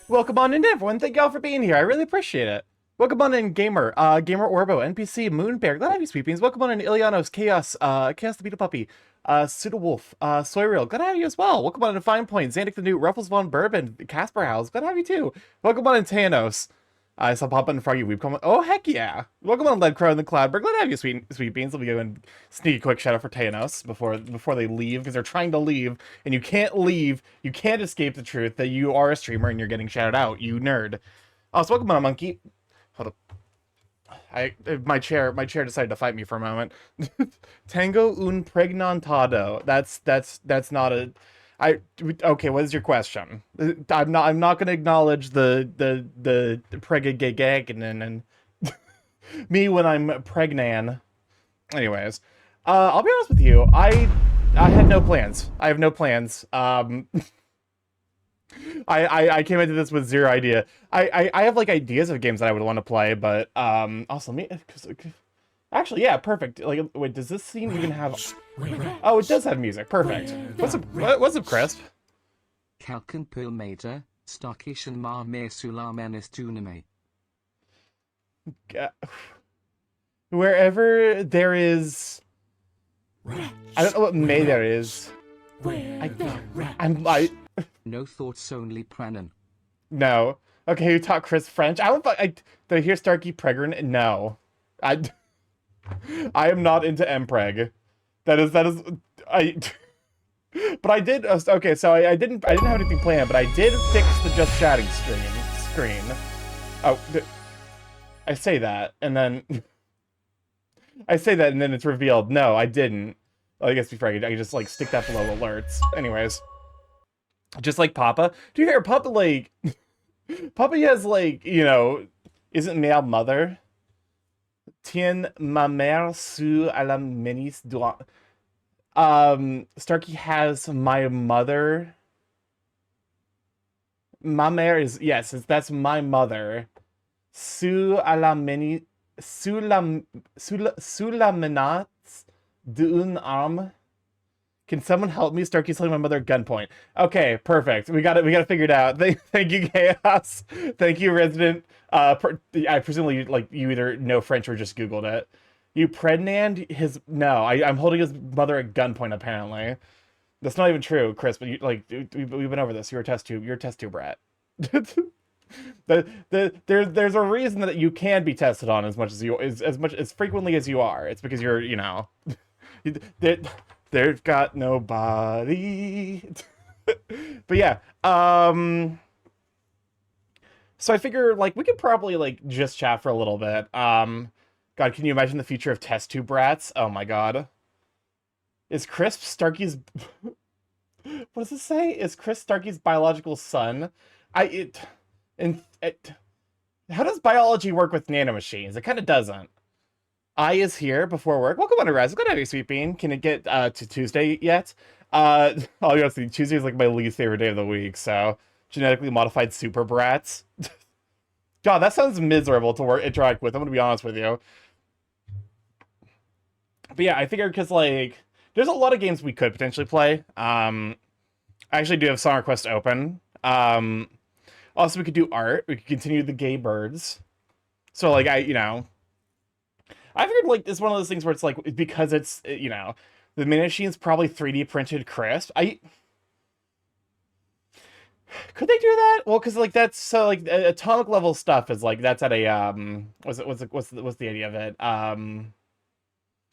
Welcome on in, everyone. Thank y'all for being here. I really appreciate it. Welcome on in, Gamer, Gamer Orbo, NPC, Moonbear. Glad to have you, Sweet Beans. Welcome on in, Ilianos, Chaos, Chaos the Beetle Puppy, Pseudo Wolf, Soyreal. Glad to have you as well. Welcome on in, Fine Point, Xandic the Newt, Ruffles Von Bourbon, Casper House. Glad to have you too. Welcome on in, Thanos. I saw Pop and Froggy Weep comment. Oh, heck yeah. Welcome on, Lead Crow and the Cloudberg. Glad to have you, Sweet Beans. Let me go and sneak a quick shout out for Thanos before they leave, because they're trying to leave, and you can't leave. You can't escape the truth that you are a streamer and you're getting shouted out, you nerd. Also, welcome on, Monkey. Hold up. My chair decided to fight me for a moment. Tango un pregnantado. That's not a. Okay. What is your question? I'm not gonna acknowledge the pregagagag and me when I'm pregnan. Anyways, I'll be honest with you. I had no plans. I have no plans. I came into this with zero idea. I have like ideas of games that I would want to play, but also me actually, yeah, perfect. Like, wait, does this scene even have? Oh, it does have music. Perfect. What's up, Crisp? Kalkan Pulmator, Starkishan Marme Sulamenis Tuname. Wherever there is, I don't know what May there is. I No thoughts, only Pranon. no. Okay, you talk Chris French. Do I hear Starky Pregrin? No. I am not into Mpreg. That is I but I did okay, so I didn't have anything planned, but I did fix the just chatting screen. Oh, I say that and then it's revealed. No, I didn't. Well, I guess before I could just like stick that below alerts. Anyways. Just like Papa. Do you hear Papa like Papa has like, you know, isn't male mother? Tien ma mère su à la ministre doit. Starky has my mother. Ma mère is yes, that's my mother. Su à la mini su la menace d'une arme. Can someone help me? Starky's holding my mother at gunpoint. Okay, perfect. We got it figured out. Thank you, Chaos. Thank you, Resident. I presumably like you either know French or just Googled it. You pregnant his? No, I'm holding his mother at gunpoint. Apparently, that's not even true, Chris. But we've been over this. You're a test tube. You're a test tube rat. There's a reason that you can be tested on as much as frequently as you are. It's because you're they've got nobody. But yeah, so I figure like we could probably like just chat for a little bit. God, can you imagine the future of test tube rats? Oh my god. Is Crisp Starky's what does it say? Is Chris Starky's biological son? How does biology work with nanomachines? It kind of doesn't. I is here before work. Welcome on to Rise. Good to have you, Sweet Bean. Can it get to Tuesday yet? I'll be honest with you, Tuesday is like my least favorite day of the week, so genetically modified super brats. God, that sounds miserable to interact with. I'm gonna be honest with you. But yeah, I figured because like there's a lot of games we could potentially play. I actually do have Song Request open. Also we could do art. We could continue the gay birds. So like I figured like it's one of those things where it's like because it's the mini machine's probably 3D printed Crisp. Could they do that? Well, because like that's so like atomic level stuff is like that's at a what's the idea of it?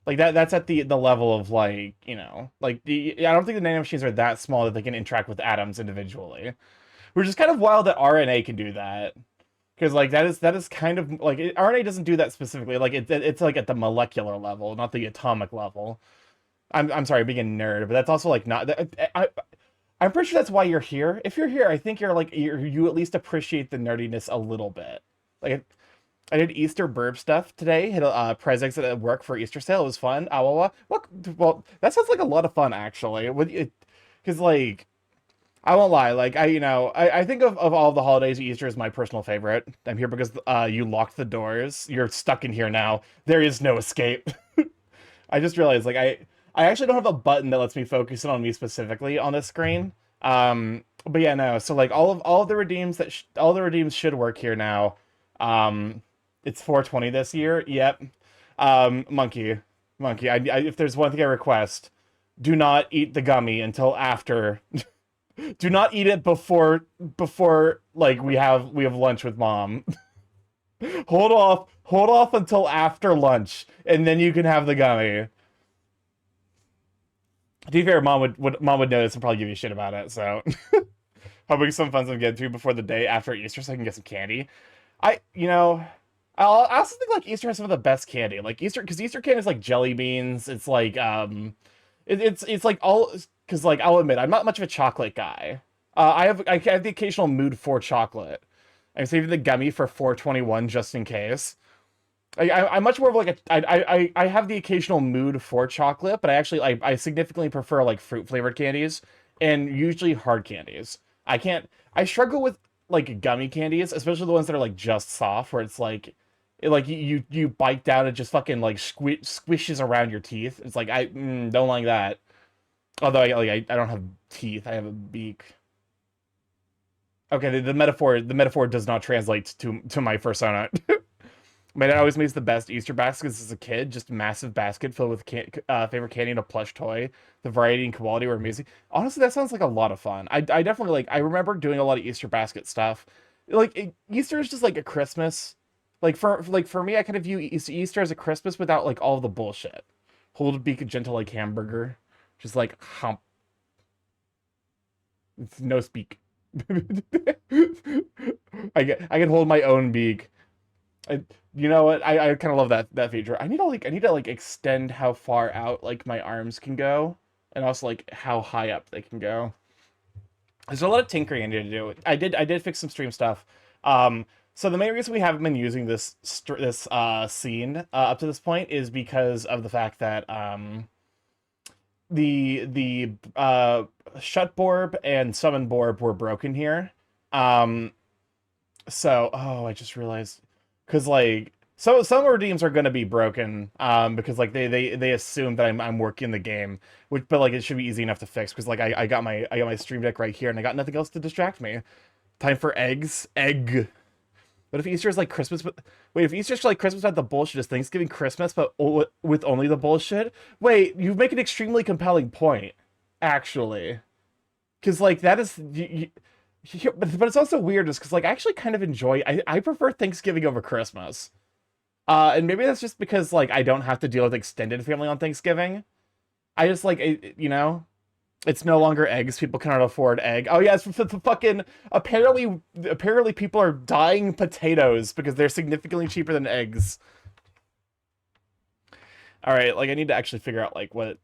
Like that's at the level of like like I don't think the nanomachines are that small that they can interact with atoms individually. Which is kind of wild that RNA can do that. Because like that is kind of like RNA doesn't do that specifically. Like it's like at the molecular level, not the atomic level. I'm sorry, being a nerd, but that's also like not. I'm pretty sure that's why you're here. If you're here, I think you at least appreciate the nerdiness a little bit. Like I did Easter burb stuff today. Hit a prize exit at work for Easter sale. It was fun. Well, that sounds like a lot of fun actually. Because like. I won't lie, like, I think of all the holidays, Easter is my personal favorite. I'm here because you locked the doors. You're stuck in here now. There is no escape. I just realized, like, I actually don't have a button that lets me focus in on me specifically on this screen. But yeah, no. So like all of the redeems all the redeems should work here now. It's 420 this year. Yep. Monkey. If there's one thing I request, do not eat the gummy until after. Do not eat it before like we have lunch with mom. Hold off until after lunch, and then you can have the gummy. To be fair, mom would know this and probably give you shit about it. So, hoping some fun some get to before the day after Easter, so I can get some candy. You know, I also think like Easter has some of the best candy. Like Easter, because Easter candy is like jelly beans. It's like it's like all because like I'll admit I'm not much of a chocolate guy. I have the occasional mood for chocolate. I'm saving the gummy for 421 just in case. I'm much more of like I have the occasional mood for chocolate, but I significantly prefer like fruit flavored candies and usually hard candies. I struggle with like gummy candies, especially the ones that are like just soft, where it's like you bite down and just fucking like squishes around your teeth. It's like I don't like that. Although I don't have teeth, I have a beak. Okay, the metaphor does not translate to my persona. My dad always makes the best Easter baskets as a kid. Just a massive basket filled with favorite candy and a plush toy. The variety and quality were amazing. Honestly, that sounds like a lot of fun. I definitely like. I remember doing a lot of Easter basket stuff. Easter is just like a Christmas. For me, I kind of view Easter as a Christmas without like all the bullshit. Hold a beak a gentle like hamburger, just like hump. It's no speak. I can hold my own beak. I, you know what? I kind of love that feature. I need to like extend how far out like my arms can go, and also like how high up they can go. There's a lot of tinkering I need to do. I did fix some stream stuff. So the main reason we haven't been using this scene up to this point is because of the fact that the shut borb and summon borb were broken here. So I just realized because like some redeems are gonna be broken because like they assume that I'm working the game, but like it should be easy enough to fix because like I got my stream deck right here and I got nothing else to distract me. Time for egg. But if Easter is like Christmas, if Easter's like Christmas without the bullshit, is Thanksgiving Christmas, but with only the bullshit? Wait, you make an extremely compelling point, actually, because like that is, but it's also weird, just because like I actually kind of enjoy. I prefer Thanksgiving over Christmas, and maybe that's just because like I don't have to deal with extended family on Thanksgiving. I just like you know. It's no longer eggs. People cannot afford egg. Oh yeah, it's fucking apparently people are dying potatoes because they're significantly cheaper than eggs. All right, like I need to actually figure out like what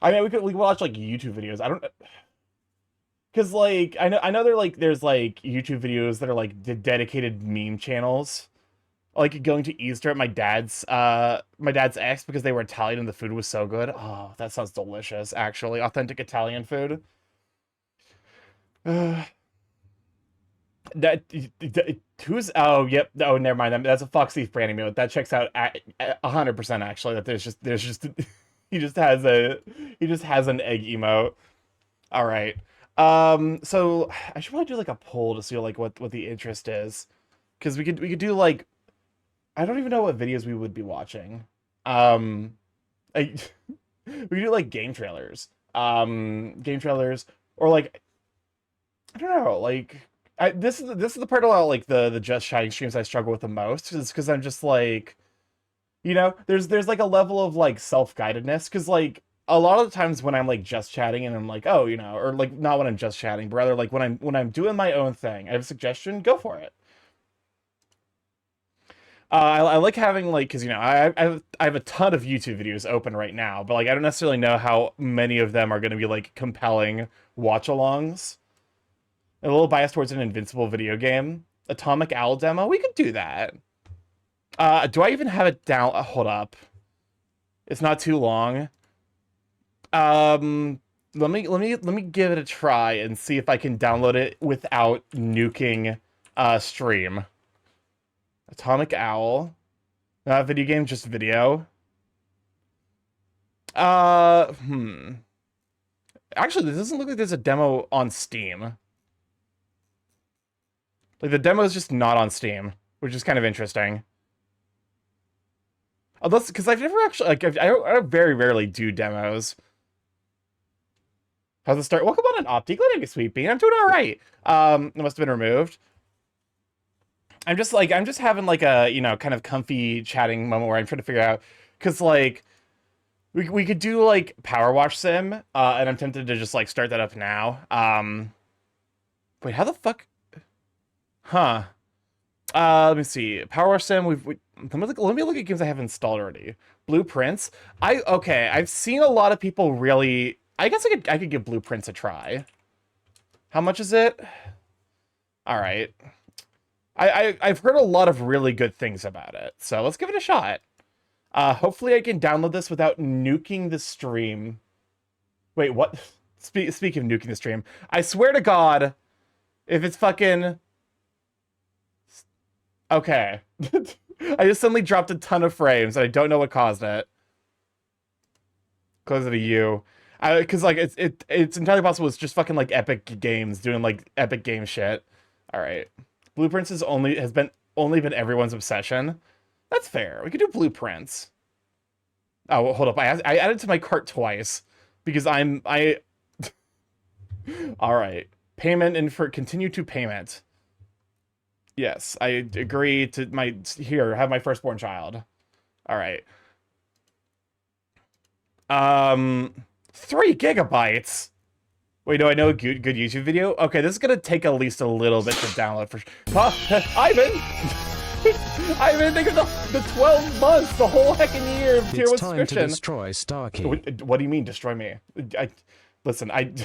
I mean we could watch like YouTube videos. I don't because like I know there's like YouTube videos that are like dedicated meme channels. Like going to Easter at my dad's ex because they were Italian and the food was so good. Oh, that sounds delicious, actually. Authentic Italian food. Uh, who's yep. Oh, never mind. That's a Fox Thief branding mode. That checks out at 100% actually. That there's just he just has a he just has an egg emote. All right. So I should probably do like a poll to see like what the interest is. Because we could do like I don't even know what videos we would be watching. I, we could do like game trailers, or like I don't know, like this is the part about like the just chatting streams I struggle with the most, is because I'm just like, there's like a level of like self-guidedness, because like a lot of the times when I'm like just chatting and I'm like, oh, or like not when I'm just chatting, but rather like when I'm doing my own thing, I have a suggestion, go for it. I like having like because I have a ton of YouTube videos open right now, but like I don't necessarily know how many of them are going to be like compelling watch-alongs. A little biased towards an Invincible video game, Atomic Owl demo. We could do that. Do I even have it down? Hold up, it's not too long. Let me give it a try and see if I can download it without nuking stream. Atomic Owl. Not video game, just video. Actually, this doesn't look like there's a demo on Steam. Like, the demo is just not on Steam, which is kind of interesting. Unless, because I've never actually, like, I very rarely do demos. How's it start? Welcome on an Optic. Let me sweet bean. I'm doing all right. It must have been removed. I'm just having like a, you know, kind of comfy chatting moment where I'm trying to figure out, because like, we could do like Power Wash Sim, and I'm tempted to just like start that up now. Wait, how the fuck? Huh. Let me see. Power Wash Sim. Let me look at games I have installed already. Blueprints. Okay. I've seen a lot of people really. I guess I could give Blueprints a try. How much is it? All right. I've heard a lot of really good things about it, so let's give it a shot. Hopefully I can download this without nuking the stream. Wait, what? Speaking of nuking the stream, I swear to God, if it's fucking... Okay. I just suddenly dropped a ton of frames, and I don't know what caused it. Close it to you. Because, like, it's entirely possible it's just fucking, like, Epic Games doing, like, Epic Game shit. Alright. Blueprints has only been everyone's obsession. That's fair. We could do Blueprints. Oh, well, hold up. I added to my cart twice because I all right. Payment and for continue to payment. Yes, I agree to have my firstborn child. All right. 3 gigabytes. Wait, do I know a good YouTube video? Okay, this is gonna take at least a little bit to download for sure. Ivan! Ivan, think of the 12 months, the whole heckin' year of tier 1 subscription. It's time to destroy Starky. What do you mean, destroy me? Listen, what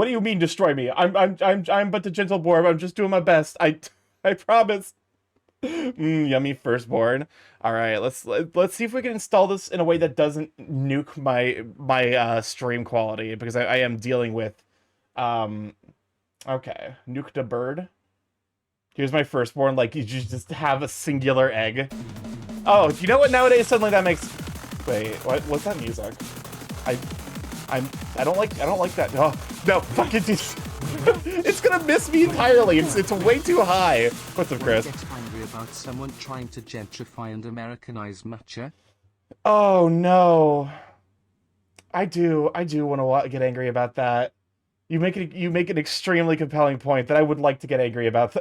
do you mean, destroy me? I'm but the gentle boar. I'm just doing my best. I promise. Yummy firstborn. All right, let's see if we can install this in a way that doesn't nuke my stream quality, because I am dealing with okay, nuked a bird. Here's my firstborn. Like, you just have a singular egg. Oh, you know what? Nowadays suddenly that makes. Wait, what's that music? I don't like that. Oh no, fucking. It's gonna miss me entirely. It's way too high. What's up, Chris? Get angry about someone trying to gentrify and Americanize matcha. Oh no. I do want to get angry about that. You make an extremely compelling point that I would like to get angry about.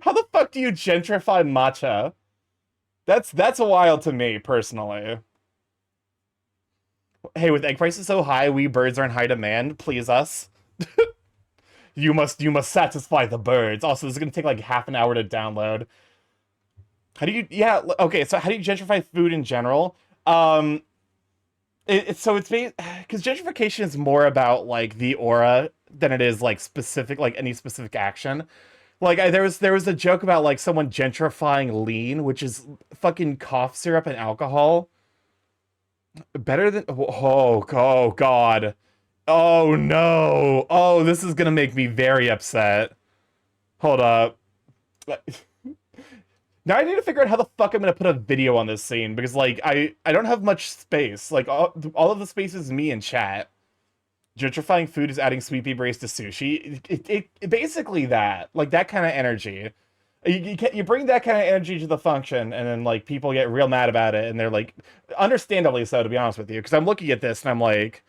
How the fuck do you gentrify matcha? That's wild to me personally. Hey, with egg prices so high, we birds are in high demand. Please us. You must satisfy the birds. Also, this is gonna take like half an hour to download. How do you? Yeah. Okay. So how do you gentrify food in general? So it's because gentrification is more about like the aura than it is like specific, like any specific action. Like there was a joke about like someone gentrifying lean, which is fucking cough syrup and alcohol. Better than oh god. Oh no. Oh, this is gonna make me very upset. Hold up. Now I need to figure out how the fuck I'm gonna put a video on this scene, because like I don't have much space. Like all of the space is me and chat. Gentrifying food is adding sweet pea berries to sushi. It basically that, like that kind of energy. You bring that kind of energy to the function, and then like people get real mad about it, and they're like, understandably so, to be honest with you, because I'm looking at this and I'm like,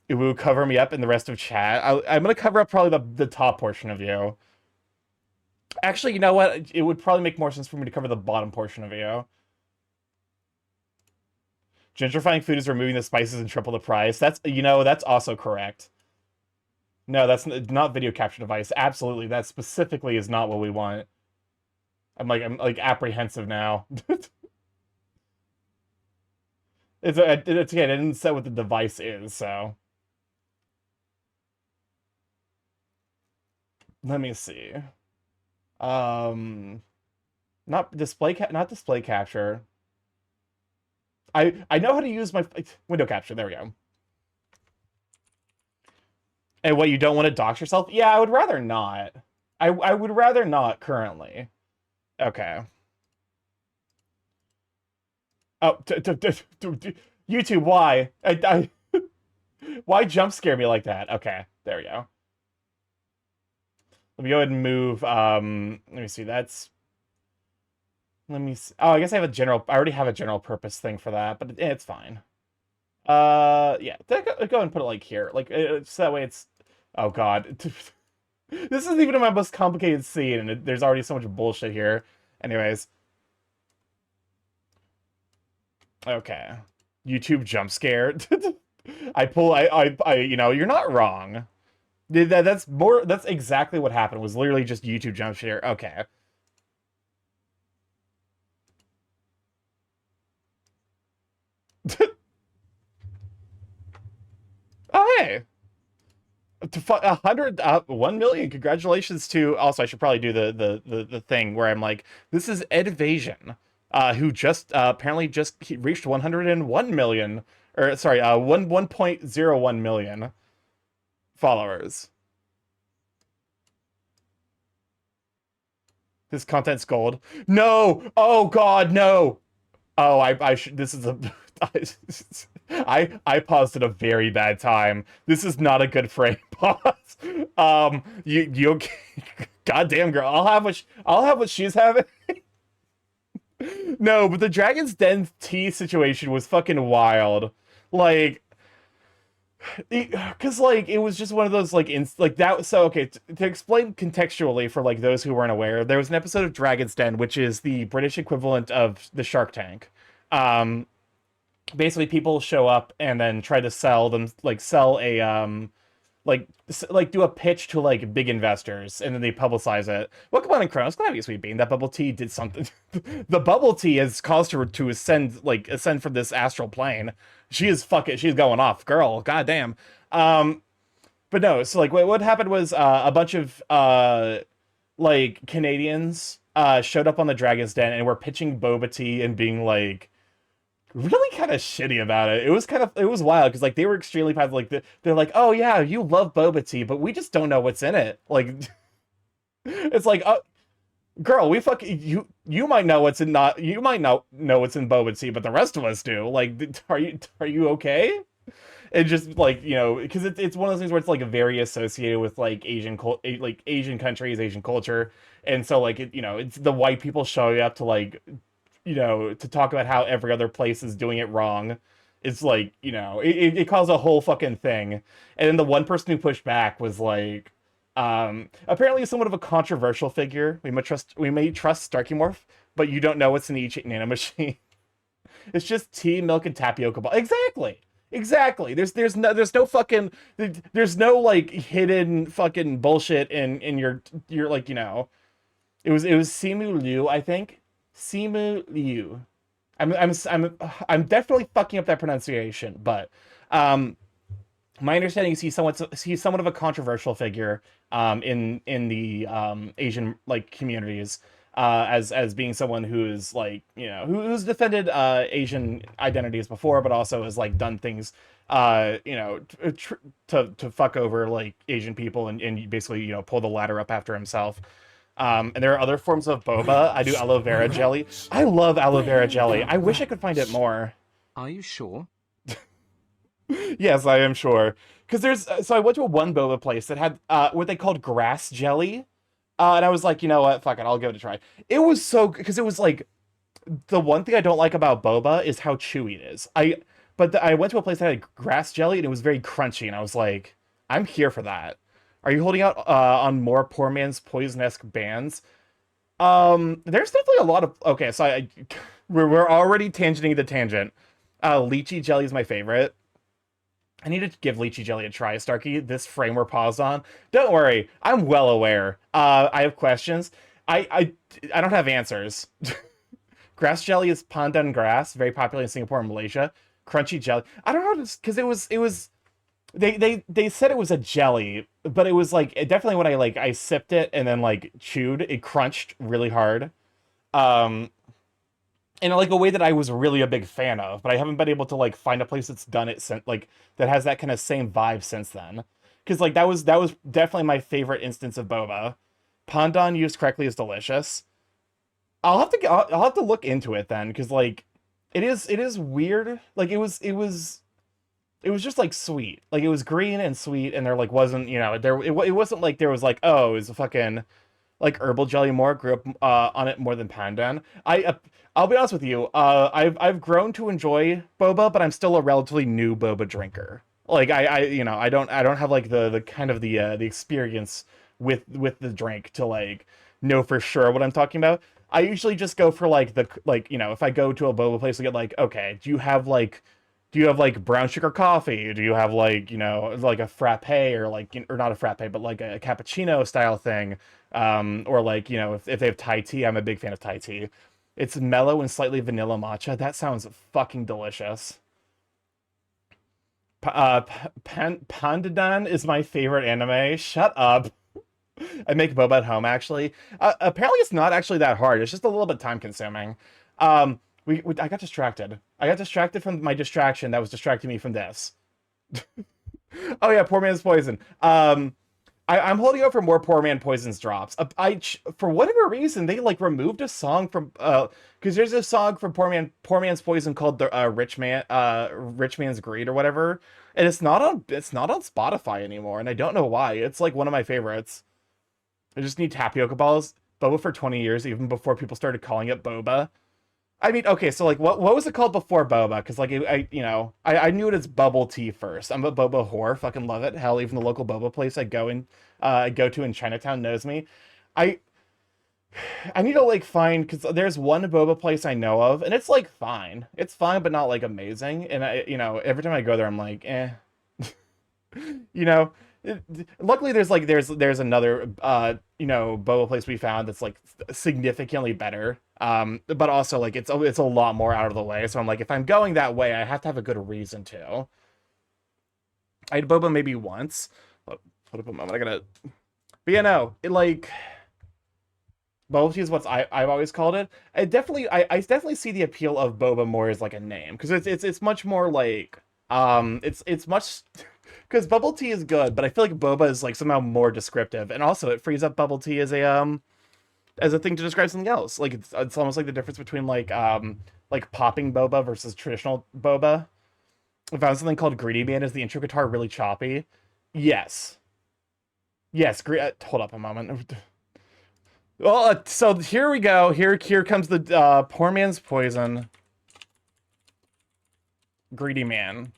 it will cover me up in the rest of chat. I'm gonna cover up probably the top portion of you. Actually, you know what? It would probably make more sense for me to cover the bottom portion of you. Gentrifying food is removing the spices and triple the price. That's also correct. No, that's not video capture device. Absolutely, that specifically is not what we want. I'm like apprehensive now. It's again, I didn't say what the device is, so. Let me see. Not display capture. I know how to use my window capture. There we go. And what, you don't want to dox yourself? Yeah, I would rather not. I would rather not currently. Okay. Oh, YouTube, why? Why jump scare me like that? Okay, there we go. Let me go ahead and move. Let me see. Let me see. Oh, I guess I already have a general purpose thing for that, but it's fine. Yeah, go and put it like here. Like, so that way it's. Oh God, this isn't even my most complicated scene, and there's already so much bullshit here. Anyways, okay. YouTube jump scare. You know, you're not wrong. That's exactly what happened. Was literally just YouTube jump scare. Okay. Oh hey. 1 million. Congratulations to. Also, I should probably do the thing where I'm like, this is Edvasion, who just apparently just reached 101 million, or sorry, 1.01 million followers. This content's gold. No! Oh God, no! Oh, I should. This is a. I paused at a very bad time. This is not a good frame pause. You goddamn girl. I'll have what she's having. No, but the Dragon's Den tea situation was fucking wild. Like, because like it was just one of those like that. So okay, to explain contextually for like those who weren't aware, there was an episode of Dragon's Den, which is the British equivalent of the Shark Tank. Basically people show up and then try to sell do a pitch to like big investors, and then they publicize it. Well, come on, in Chronos, glad you, sweet bean. That bubble tea did something. The bubble tea has caused her to ascend from this astral plane. She's going off, girl. Goddamn. But no, so like what happened was a bunch of like Canadians showed up on the Dragon's Den and were pitching boba tea and being like really kind of shitty about it. It was wild because like they were extremely positive. Like they're like, oh yeah, you love boba tea, but we just don't know what's in it. Like it's like, girl, we you might know what's in not you might not know what's in boba tea, but the rest of us do. Like, are you okay? And just like, you know, because it's one of those things where it's like very associated with like Asian countries, Asian culture, and so like it's the white people showing up to like, to talk about how every other place is doing it wrong. It's like, it caused a whole fucking thing. And then the one person who pushed back was like, apparently somewhat of a controversial figure. We may trust StarkyMorph, but you don't know what's in each nanomachine. It's just tea, milk, and tapioca ball. Exactly. There's no fucking, there's no like hidden fucking bullshit in your like, it was Simu Liu, I think. Simu Liu. I'm definitely fucking up that pronunciation, but my understanding is he's somewhat of a controversial figure in the Asian like communities, as being someone who's like, who's defended Asian identities before, but also has like done things to fuck over like Asian people and basically pull the ladder up after himself. And there are other forms of boba. I do aloe vera jelly. I love aloe vera jelly. I wish I could find it more. Are you sure? Yes, I am sure. Because so I went to one boba place that had what they called grass jelly. And I was like, you know what? Fuck it, I'll give it a try. It was so, because it was like, the one thing I don't like about boba is how chewy it is. I went to a place that had grass jelly and it was very crunchy, and I was like, I'm here for that. Are you holding out on more poor man's poison-esque bands? There's definitely a lot of... Okay, so we're already tangenting the tangent. Lychee jelly is my favorite. I need to give lychee jelly a try, Starky. This frame we're paused on. Don't worry, I'm well aware. I have questions. I don't have answers. Grass jelly is pandan grass, very popular in Singapore and Malaysia. Crunchy jelly. I don't know, because it was. They said it was a jelly, but it was like definitely when I sipped it and then like chewed, it crunched really hard. In like a way that I was really a big fan of, but I haven't been able to like find a place that's done it since, like, that has that kind of same vibe since then. Because like that was definitely my favorite instance of boba. Pandan used correctly is delicious. I'll have to look into it then, because like it is weird. Like it was just like sweet. Like it was green and sweet, and there like wasn't, it wasn't like there was like, oh, it was a fucking like herbal jelly more. Grew up on it more than pandan. I'll be honest with you. I've grown to enjoy boba, but I'm still a relatively new boba drinker. Like I don't have like the kind of the experience with the drink to like know for sure what I'm talking about. I usually just go for like if I go to a boba place to get like, okay, do you have like brown sugar coffee? Do you have like, like a frappe or like, or not a frappe, but like a cappuccino style thing? Or like, if they have Thai tea, I'm a big fan of Thai tea. It's mellow and slightly vanilla matcha. That sounds fucking delicious. Pandadan is my favorite anime. Shut up. I make boba at home actually. Apparently it's not actually that hard. It's just a little bit time consuming. I got distracted. I got distracted from my distraction that was distracting me from this. Oh yeah, Poor Man's Poison. I'm holding out for more Poor Man Poison's drops. For whatever reason they like removed a song from because there's a song from Poor Man's Poison called the Rich Man's Greed or whatever, and it's not on Spotify anymore, and I don't know why. It's like one of my favorites. I just need tapioca balls. Boba for 20 years, even before people started calling it boba. I mean, okay, so like, what was it called before boba? Because like, I knew it as bubble tea first. I'm a boba whore, fucking love it. Hell, even the local boba place I go to in Chinatown knows me. I I need to like find because there's one boba place I know of, and it's like fine. It's fine, but not like amazing. And every time I go there, I'm like, eh. you know Luckily there's another boba place we found that's like significantly better, but also like it's a lot more out of the way, so I'm like, if I'm going that way I have to have a good reason to. I had boba maybe once. Hold up a moment, I gotta. But yeah, no, it like bubble tea is what I've always called it. I definitely see the appeal of boba more as like a name, because it's much more like it's much because bubble tea is good, but I feel like boba is like somehow more descriptive, and also it frees up bubble tea as a thing to describe something else. Like it's almost like the difference between like popping boba versus traditional boba. I found something called Greedy Man. Is the intro guitar really choppy? Yes. Yes. Hold up a moment. Well, so here we go. Here comes the Poor Man's Poison. Greedy Man.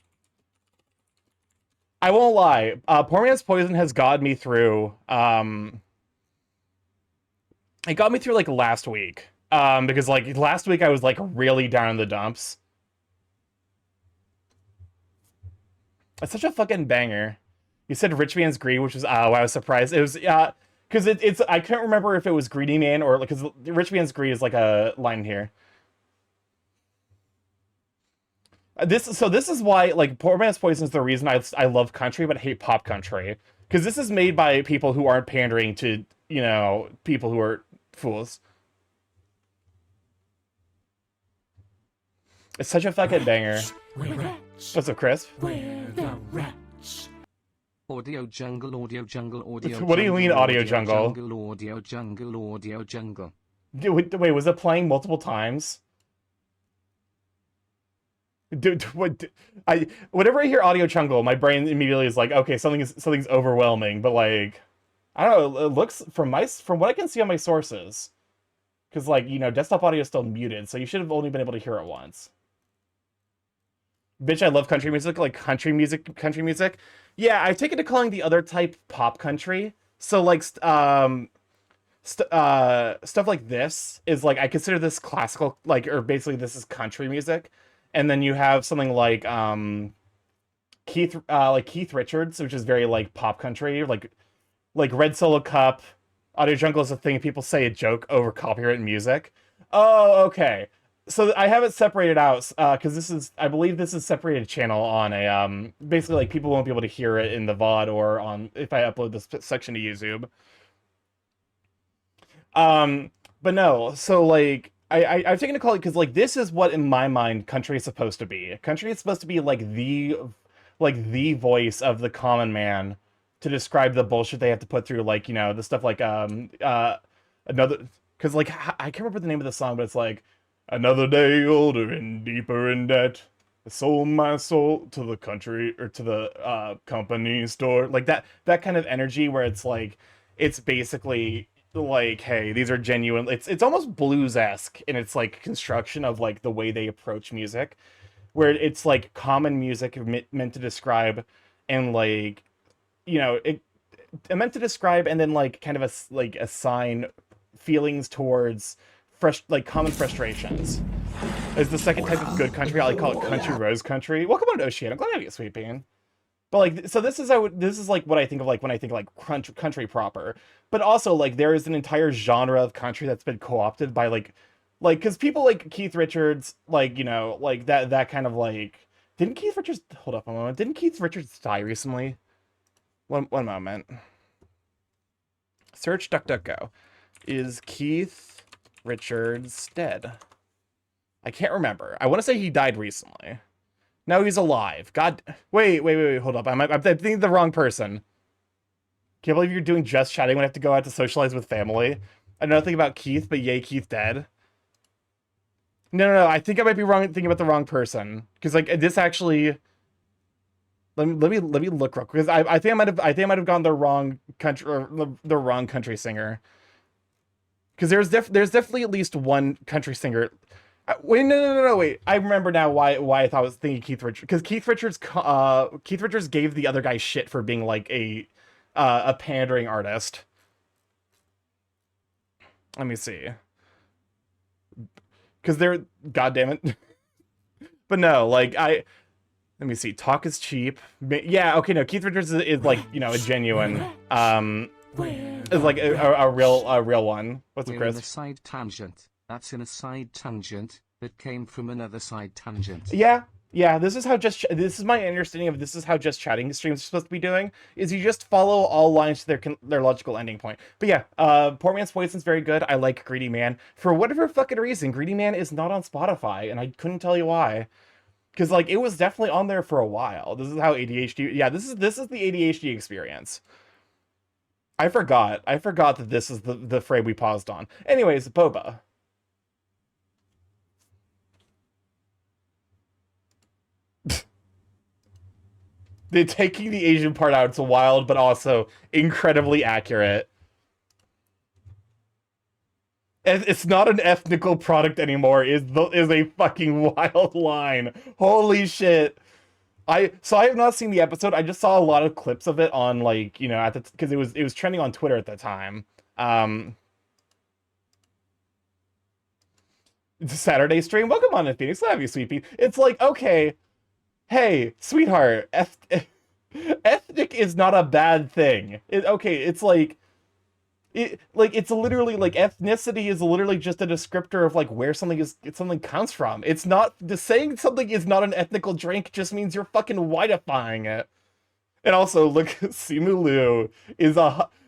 I won't lie. Poor Man's Poison has gotten me through. It got me through like last week. Because like last week I was like really down in the dumps. It's such a fucking banger. You said Rich Man's Greed, which was I was surprised. It was because it's I couldn't remember if it was Greedy Man or because Rich Man's Greed is like a line here. This is why like Poor Man's Poison is the reason I love country but hate pop country, because this is made by people who aren't pandering to people who are fools. It's such a fucking banger. What's up, Chris? Audio jungle, audio jungle, audio. What do you mean audio jungle? Audio jungle, audio jungle. Wait, was it playing multiple times? Dude, whenever I hear audio jungle, my brain immediately is like, okay, something's overwhelming. But like, I don't know. It looks from what I can see on my sources, because like desktop audio is still muted, so you should have only been able to hear it once. Bitch, I love country music, like country music, country music. Yeah, I've taken to calling the other type pop country. So like, stuff like this is like I consider this classical, like, or basically this is country music, and then you have something like Keith Richards, which is very like pop country, like Red Solo Cup. Audio jungle is a thing people say a joke over copyright music. Oh, okay. So I have it separated out because I believe this is separated channel on a basically like people won't be able to hear it in the VOD or on if I upload this section to YouTube. But no, so like I've taken a call because like this is what in my mind country is supposed to be. Country is supposed to be like the voice of the common man to describe the bullshit they have to put through, like the stuff like another, because like I can't remember the name of the song, but it's like Another day older and deeper in debt. I sold my soul to the country or to the company store. Like that kind of energy where it's like it's basically like, hey, these are genuine. It's almost blues-esque in its like construction of like the way they approach music, where it's like common music meant to describe and like meant to describe and then like kind of like assign feelings towards like common frustrations. Is the second type of good country. I call it country rose country. Welcome on to Oceania. I'm glad to have you, sweet bean. But like, so this is like what I think of like when I think of like country proper. But also like there is an entire genre of country that's been co-opted by like because people like Keith Richards, like like that kind of like. Didn't Keith Richards hold up a moment? Didn't Keith Richards die recently? One moment. Search DuckDuckGo. Is Keith Richards dead? I can't remember. I want to say he died recently. No, he's alive. God, wait, hold up. I'm thinking the wrong person. Can't believe you're doing just chatting when I have to go out to socialize with family. I know nothing about Keith, but yay, Keith dead. No. I think I might be wrong thinking about the wrong person because like this actually. Let me look real quick because I think I might have gone the wrong country or the wrong country singer. Because there's definitely at least one country singer. Wait, no, wait. I remember now why I thought I was thinking Keith Richards. Because Keith Richards gave the other guy shit for being like a pandering artist. Let me see. Because they're goddamn it. But no, like let me see. Talk is cheap. Yeah, okay, no. Keith Richards is like a genuine is like a real one. What's up, We're Chris? in a side tangent. That's in a side tangent that came from another side tangent. Yeah. This is my understanding of this is how just chatting streams are supposed to be doing. Is you just follow all lines to their logical ending point. But yeah, Poor Man's Poison's very good. I like Greedy Man for whatever fucking reason. Greedy Man is not on Spotify, and I couldn't tell you why. Because like it was definitely on there for a while. This is how ADHD. Yeah, this is the ADHD experience. I forgot that this is the frame we paused on. Anyways, Boba. They're taking the Asian part out. It's wild, but also incredibly accurate. It's not an ethnical product anymore. Is a fucking wild line. Holy shit. I have not seen the episode. I just saw a lot of clips of it on like at the because it was trending on Twitter at the time. It's a Saturday stream. Welcome on to Phoenix. Love you, sweet pea. It's like okay, hey, sweetheart. Ethnic is not a bad thing. It's like. It's literally like ethnicity is literally just a descriptor of like where something comes from. It's not saying something is not an ethnical drink just means you're fucking whiteifying it. And also, look, Simu Liu is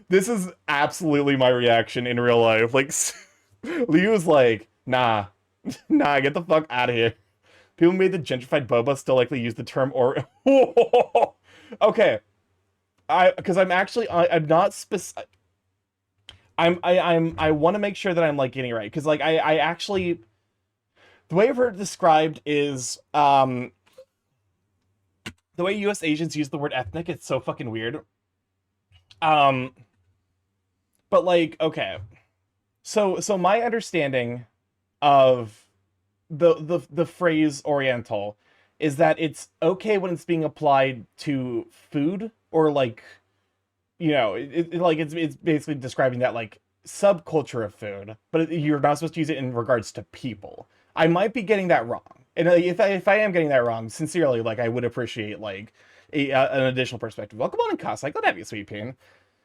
this is absolutely my reaction in real life. Like Liu is like, nah, get the fuck out of here. People who made the gentrified boba still likely use the term or okay. Because I'm not specific. I want to make sure that I'm like getting it right because like I actually the way I've heard it described is the way U.S. Asians use the word ethnic. It's so fucking weird. But like okay, so my understanding of the phrase Oriental is that it's okay when it's being applied to food or like. It's basically describing that like subculture of food, but you're not supposed to use it in regards to people. I might be getting that wrong, and if I am getting that wrong, sincerely, like I would appreciate like an additional perspective. Welcome on in, Cos. Like, let have you, sweet peen,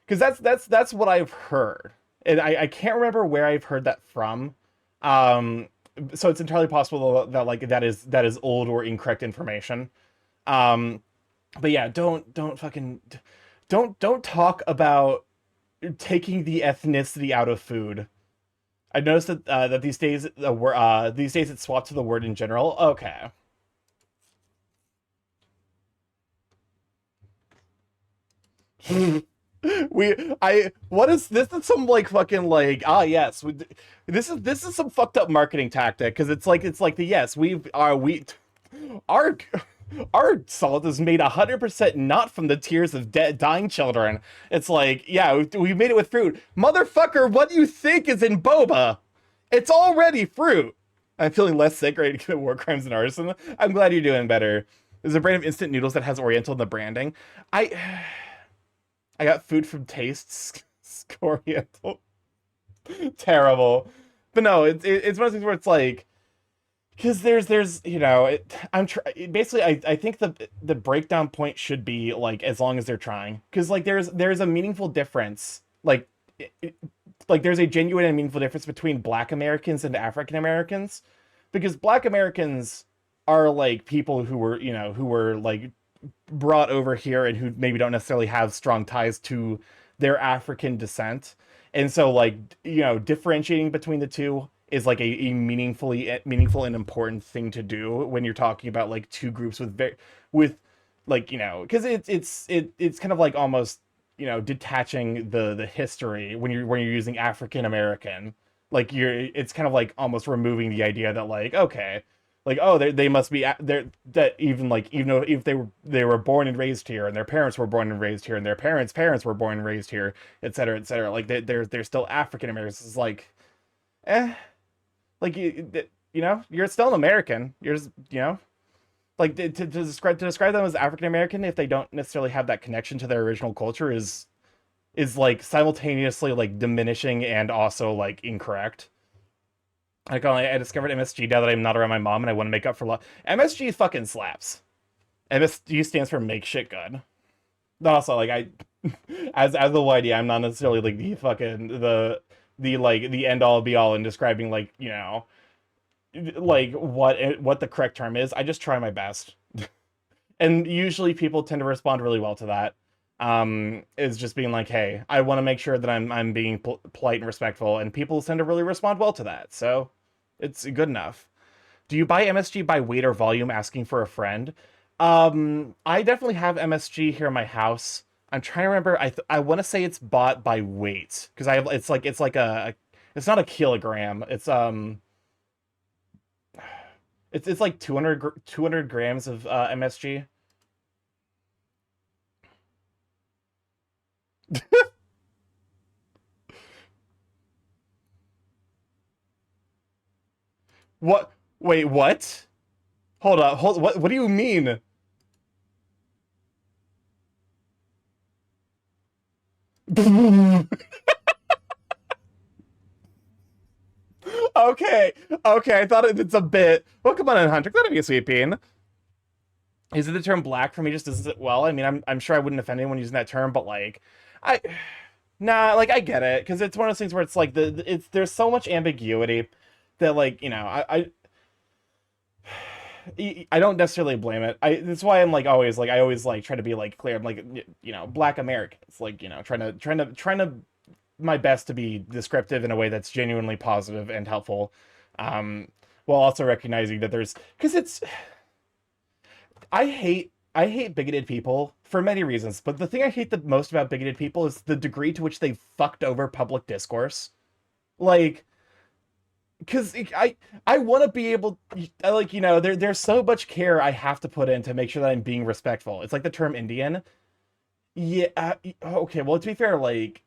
because that's what I've heard, and I can't remember where I've heard that from. So it's entirely possible that like that is old or incorrect information. But yeah, don't talk about taking the ethnicity out of food. I noticed that these days it's swapped to the word in general. Okay. What is this? Is some like fucking like, yes, this is some fucked up marketing tactic, because it's like the yes, our our salt is made 100% not from the tears of dying children. It's like, yeah, we made it with fruit. Motherfucker, what do you think is in boba? It's already fruit. I'm feeling less sick, ready to commit war crimes and arson. I'm glad you're doing better. There's a brand of instant noodles that has Oriental in the branding. I got food from Tastes Oriental. Terrible. But no, it's one of those things where it's like, because there's basically I think the breakdown point should be like, as long as they're trying, because like there's a meaningful difference, like like there's a genuine and meaningful difference between Black Americans and African Americans, because Black Americans are like people who were like brought over here and who maybe don't necessarily have strong ties to their African descent. And so like, differentiating between the two is like a meaningful and important thing to do when you're talking about like two groups with like, because it's kind of like almost, detaching the history when you're using African American. Like it's kind of like almost removing the idea that like, okay, like, oh, they must be there, that even though if they were born and raised here, and their parents were born and raised here, and their parents were born and raised here, etc., etc., like they're still African Americans. It's like, like you're still an American. You're just, like to describe them as African American if they don't necessarily have that connection to their original culture is like simultaneously like diminishing and also like incorrect. Like, I discovered MSG now that I'm not around my mom, and I want to make up for MSG fucking slaps. MSG stands for make shit good. But also, like, as the YD, I'm not necessarily like the fucking the like the end all be all in describing like, like what the correct term is. I just try my best, and usually people tend to respond really well to that. Is just being like, hey, I want to make sure that I'm being polite and respectful, and people tend to really respond well to that. So it's good enough. Do you buy MSG by weight or volume? Asking for a friend. I definitely have MSG here in my house. I'm trying to remember. I want to say it's bought by weight, because it's not a kilogram. It's like 200 grams of MSG. What? Wait, what? Hold up. What do you mean? Okay. Okay, I thought it's a bit. Well, come on in, Hunter. That'd be a sweet bean. Is it the term black for me just doesn't sit well? I mean, I'm sure I wouldn't offend anyone using that term, but like, I nah, like I get it, because it's one of those things where it's like it's there's so much ambiguity that like, I don't necessarily blame it. That's why I'm like always like I always like try to be like clear. I'm like, Black Americans, like, trying to my best to be descriptive in a way that's genuinely positive and helpful, um, while also recognizing that because I hate bigoted people for many reasons, but the thing I hate the most about bigoted people is the degree to which they fucked over public discourse. Like, because I want to be able, like, there's so much care I have to put in to make sure that I'm being respectful. It's like the term Indian. Yeah. Okay. Well, to be fair, like,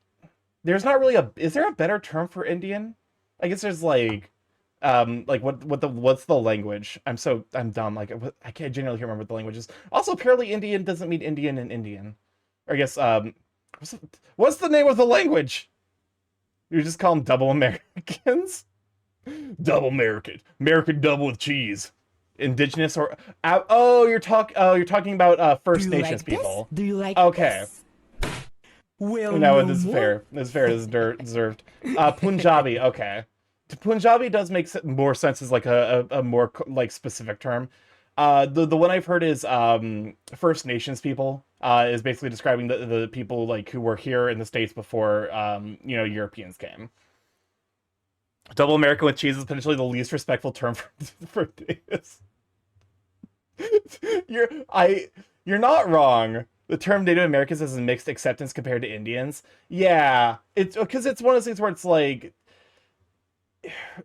there's not really is there a better term for Indian? I guess there's like what's the language? I'm dumb. Like, I can't genuinely remember what the language is. Also, apparently Indian doesn't mean Indian in Indian. Or I guess, what's the name of the language? You just call them double Americans? Double American. American double with cheese. Indigenous or you're talking about First Nations people. Do you like Okay. this? Well, No, no this is more. fair. This is fair. This is deserved. Punjabi. Okay. Punjabi does make more sense as like a more like specific term. The one I've heard is First Nations people. Is basically describing the people like who were here in the States before Europeans came. Double American with cheese is potentially the least respectful term for this. You're you're not wrong. The term Native Americans has a mixed acceptance compared to Indians. Yeah, it's because it's one of those things where it's like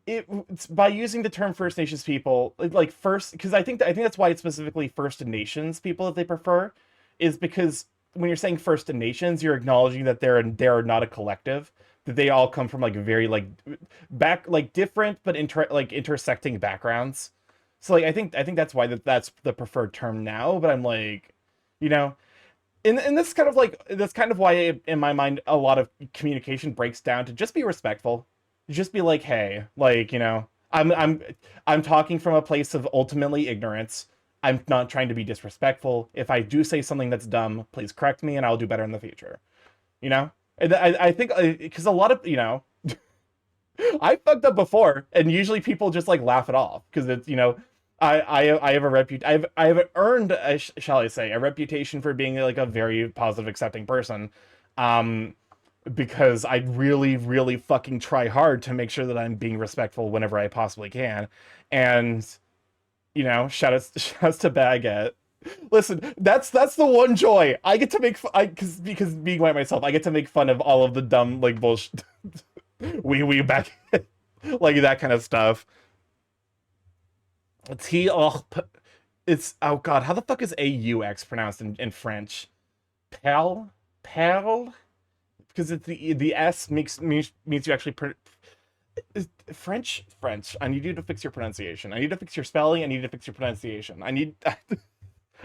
it's by using the term First Nations people, like first, because I think that's why it's specifically First Nations people that they prefer, is because when you're saying First Nations, you're acknowledging that they're not a collective, that they all come from like very like back like different but intersecting backgrounds. So like I think that's why that's the preferred term now. But I'm like, you know, and this kind of like that's kind of why in my mind a lot of communication breaks down to just be respectful, just be like, hey, like, I'm talking from a place of ultimately ignorance. I'm not trying to be disrespectful. If I do say something that's dumb, please correct me and I'll do better in the future. You know? And I think because a lot of, I fucked up before, and usually people just like laugh it off because it's, I have a I have earned, shall I say, a reputation for being like a very positive, accepting person, um, because I really, really fucking try hard to make sure that I'm being respectful whenever I possibly can, and shout outs to Baguette. Listen, that's the one joy I get to make. Because being white myself, I get to make fun of all of the dumb like bullshit, we back, like that kind of stuff. T oh, it's oh god, how the fuck is AUX pronounced in French? Perle, perle, because it's the S means you actually French. I need you to fix your pronunciation. I need to fix your spelling. I need to fix your pronunciation. I need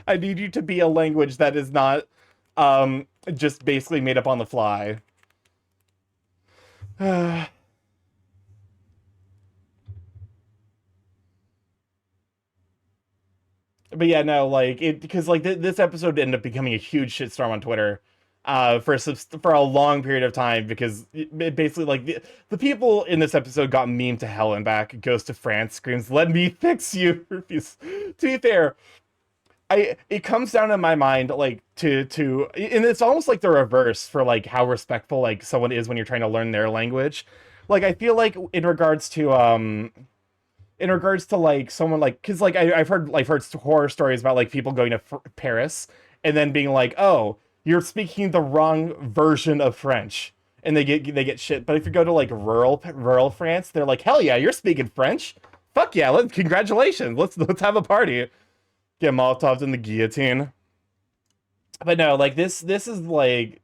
I need you to be a language that is not just basically made up on the fly. But yeah, no, like it because like this episode ended up becoming a huge shitstorm on Twitter, for a long period of time because it basically like the people in this episode got meme to hell and back. Goes to France, screams, "Let me fix you!" To be fair, it comes down in my mind like and it's almost like the reverse for like how respectful like someone is when you're trying to learn their language. Like I feel like in regards to like someone like because like I've heard horror stories about like people going to Paris and then being like, oh, you're speaking the wrong version of French, and they get shit. But if you go to like rural France, they're like, hell yeah, you're speaking French. Fuck yeah, congratulations. Let's have a party. Get Molotovs in the guillotine. But no, like this is like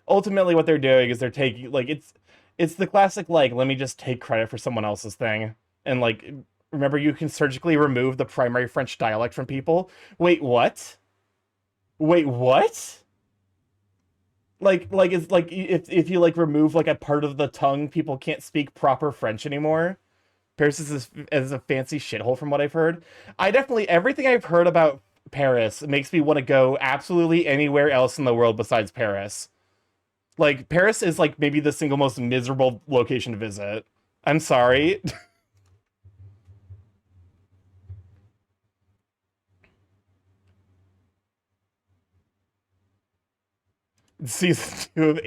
ultimately what they're doing is they're taking like it's the classic like let me just take credit for someone else's thing and like remember you can surgically remove the primary French dialect from people. Wait, what? Wait, what? Like it's like if you like remove like a part of the tongue, people can't speak proper French anymore. Paris is a fancy shithole from what I've heard. I definitely everything I've heard about Paris makes me want to go absolutely anywhere else in the world besides Paris. Like Paris is like maybe the single most miserable location to visit. I'm sorry. Season 2 of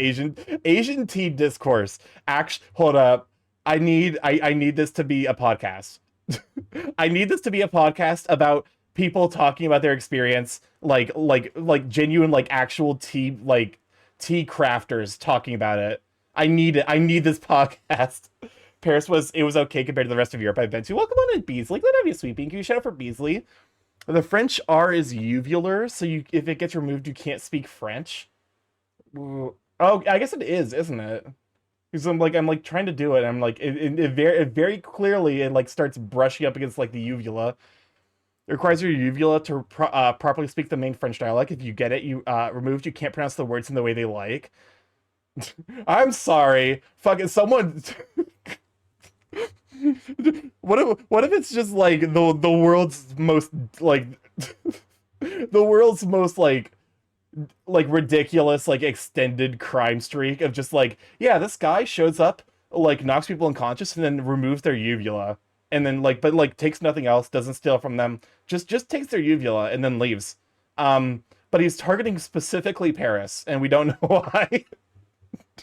Asian tea discourse. Actually, hold up. I need this to be a podcast. I need this to be a podcast about people talking about their experience, like genuine, like actual tea crafters talking about it. I need it. I need this podcast. Paris was okay compared to the rest of Europe I've been to. Welcome on in, Beasley. Glad to have you, Sweeping. Can you shout out for Beasley? The French R is uvular, so if it gets removed, you can't speak French. Oh, I guess it is, isn't it? Because I'm like trying to do it. I'm like it very clearly it like starts brushing up against like the uvula. It requires your uvula to properly speak the main French dialect. If you get it, you removed, you can't pronounce the words in the way they like. I'm sorry, fucking someone. What if it's just like the world's most like the world's most like ridiculous like extended crime streak of just like yeah this guy shows up like knocks people unconscious and then removes their uvula and then like but like takes nothing else, doesn't steal from them, just takes their uvula and then leaves. But he's targeting specifically Paris and we don't know why.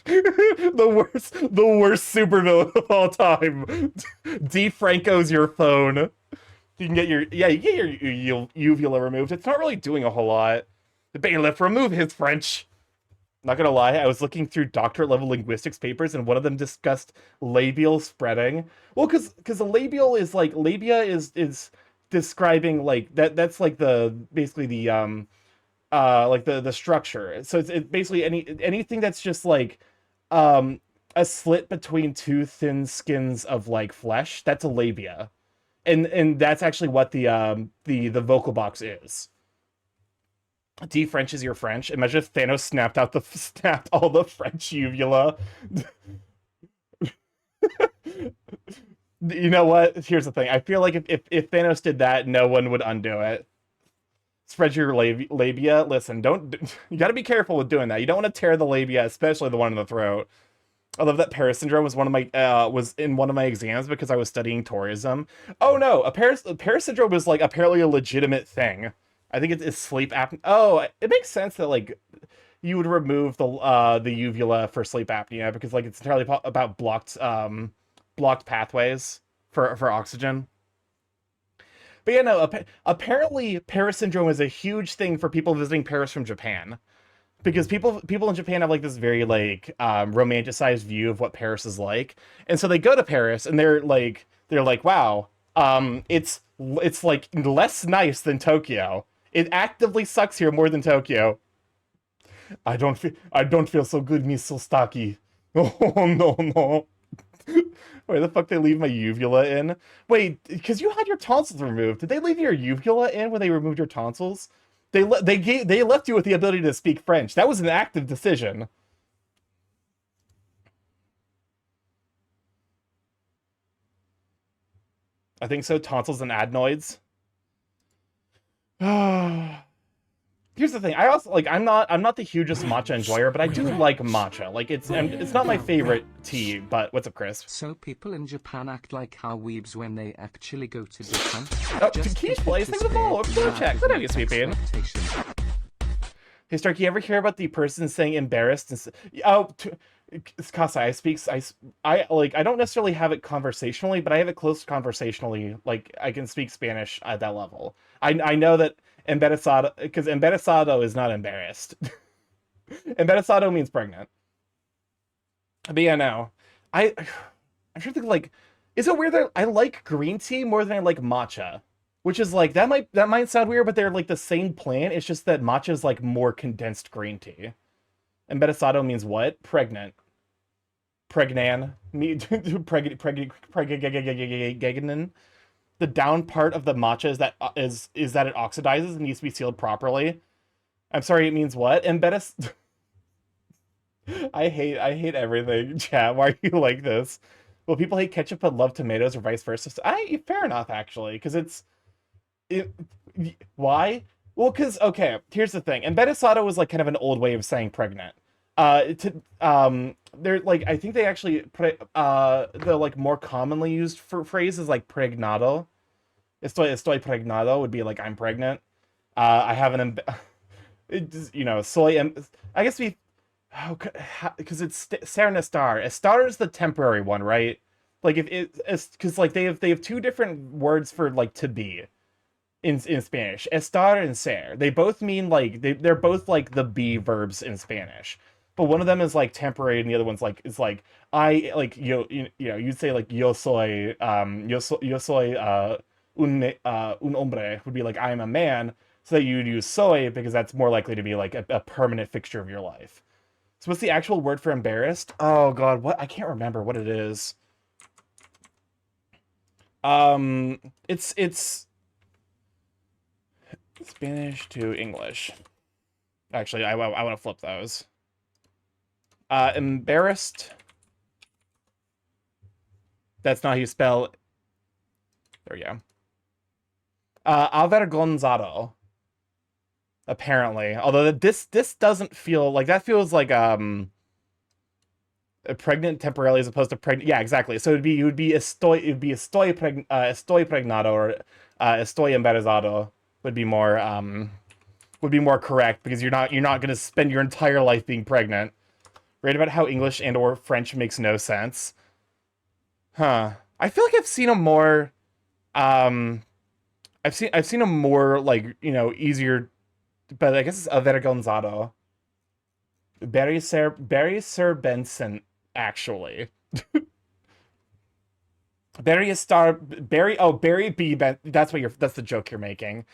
The worst supervillain of all time. Defranco's your phone. You can get your uvula removed. It's not really doing a whole lot. The bailiff, remove his French. Not gonna lie, I was looking through doctorate level linguistics papers, and one of them discussed labial spreading. Well, because a labial is like labia is describing like that's like the basically the like the structure. So it's basically anything that's just like um a slit between two thin skins of like flesh. That's a labia, and that's actually what the vocal box is. De-French is your French. Imagine if Thanos snapped all the French uvula. You know what? Here's the thing. I feel like if Thanos did that, no one would undo it. Spread your labia. Listen, don't. You got to be careful with doing that. You don't want to tear the labia, especially the one in the throat. I love that Paris syndrome was was in one of my exams because I was studying tourism. Oh no, Paris syndrome was like apparently a legitimate thing. I think it's sleep apnea. Oh, it makes sense that like you would remove the uvula for sleep apnea because like it's entirely about blocked pathways for oxygen. But yeah, no. Apparently, Paris syndrome is a huge thing for people visiting Paris from Japan because people in Japan have like this very like romanticized view of what Paris is like, and so they go to Paris and they're like, wow, it's like less nice than Tokyo. It actively sucks here more than Tokyo. I don't feel so good, Miss Sostaki. Oh no no. Where the fuck they leave my uvula in? Wait, because you had your tonsils removed. Did they leave your uvula in when they removed your tonsils? They left you with the ability to speak French. That was an active decision. I think so. Tonsils and adenoids. Here's the thing. I also like. I'm not the hugest matcha enjoyer, but I do like matcha. Like it's not my favorite tea. But what's up, Chris? So people in Japan act like how weebs when they actually go to Japan. Oh, Keith plays. Thanks for the follow. Go check. Good idea, Sweeping. Hey, Stark, you ever hear about the person saying embarrassed? Casa, I don't necessarily have it conversationally, but I have it close conversationally. Like I can speak Spanish at that level. I know that embarazado, because embarazado is not embarrassed. Embarazado means pregnant. But yeah, no. I'm trying to think like, is it weird that I like green tea more than I like matcha? Which is like that might sound weird, but they're like the same plant. It's just that matcha is like more condensed green tea. Embarazado means what? Pregnant. Pregnan. Pregnant. The down part of the matcha is that it oxidizes and needs to be sealed properly. I'm sorry, it means what? I hate everything, chat. Why are you like this? Well, people hate ketchup but love tomatoes or vice versa. Fair enough, actually, because why? Well, because okay, here's the thing. Embarazado was like kind of an old way of saying pregnant. They're like I think they actually put the like more commonly used for phrases like pregnado. Estoy pregnado would be like I'm pregnant. I have an I guess because it's ser and estar. Estar is the temporary one, right? Like if it's because like they have two different words for like to be in Spanish. Estar and ser. They both mean like they're both like the be verbs in Spanish. But one of them is like temporary and the other one's like is like I like you'd say like yo soy un hombre would be like I am a man, so that you'd use soy because that's more likely to be like a permanent fixture of your life. So what's the actual word for embarrassed? Oh god, what? I can't remember what it is. It's Spanish to English. Actually, I want to flip those. Embarrassed. That's not how you spell. There we go. Avergonzado. Apparently, although this doesn't feel like that. Feels like a pregnant temporarily as opposed to pregnant. Yeah, exactly. So it would be estoy pregnado or estoy embarazado would be more correct because you're not going to spend your entire life being pregnant. Right about how English and or French makes no sense. Huh. I feel like I've seen a more I've seen a more like, easier but I guess it's avergonzado. Barry Sir Benson, actually. Barry B. Ben. That's the joke you're making.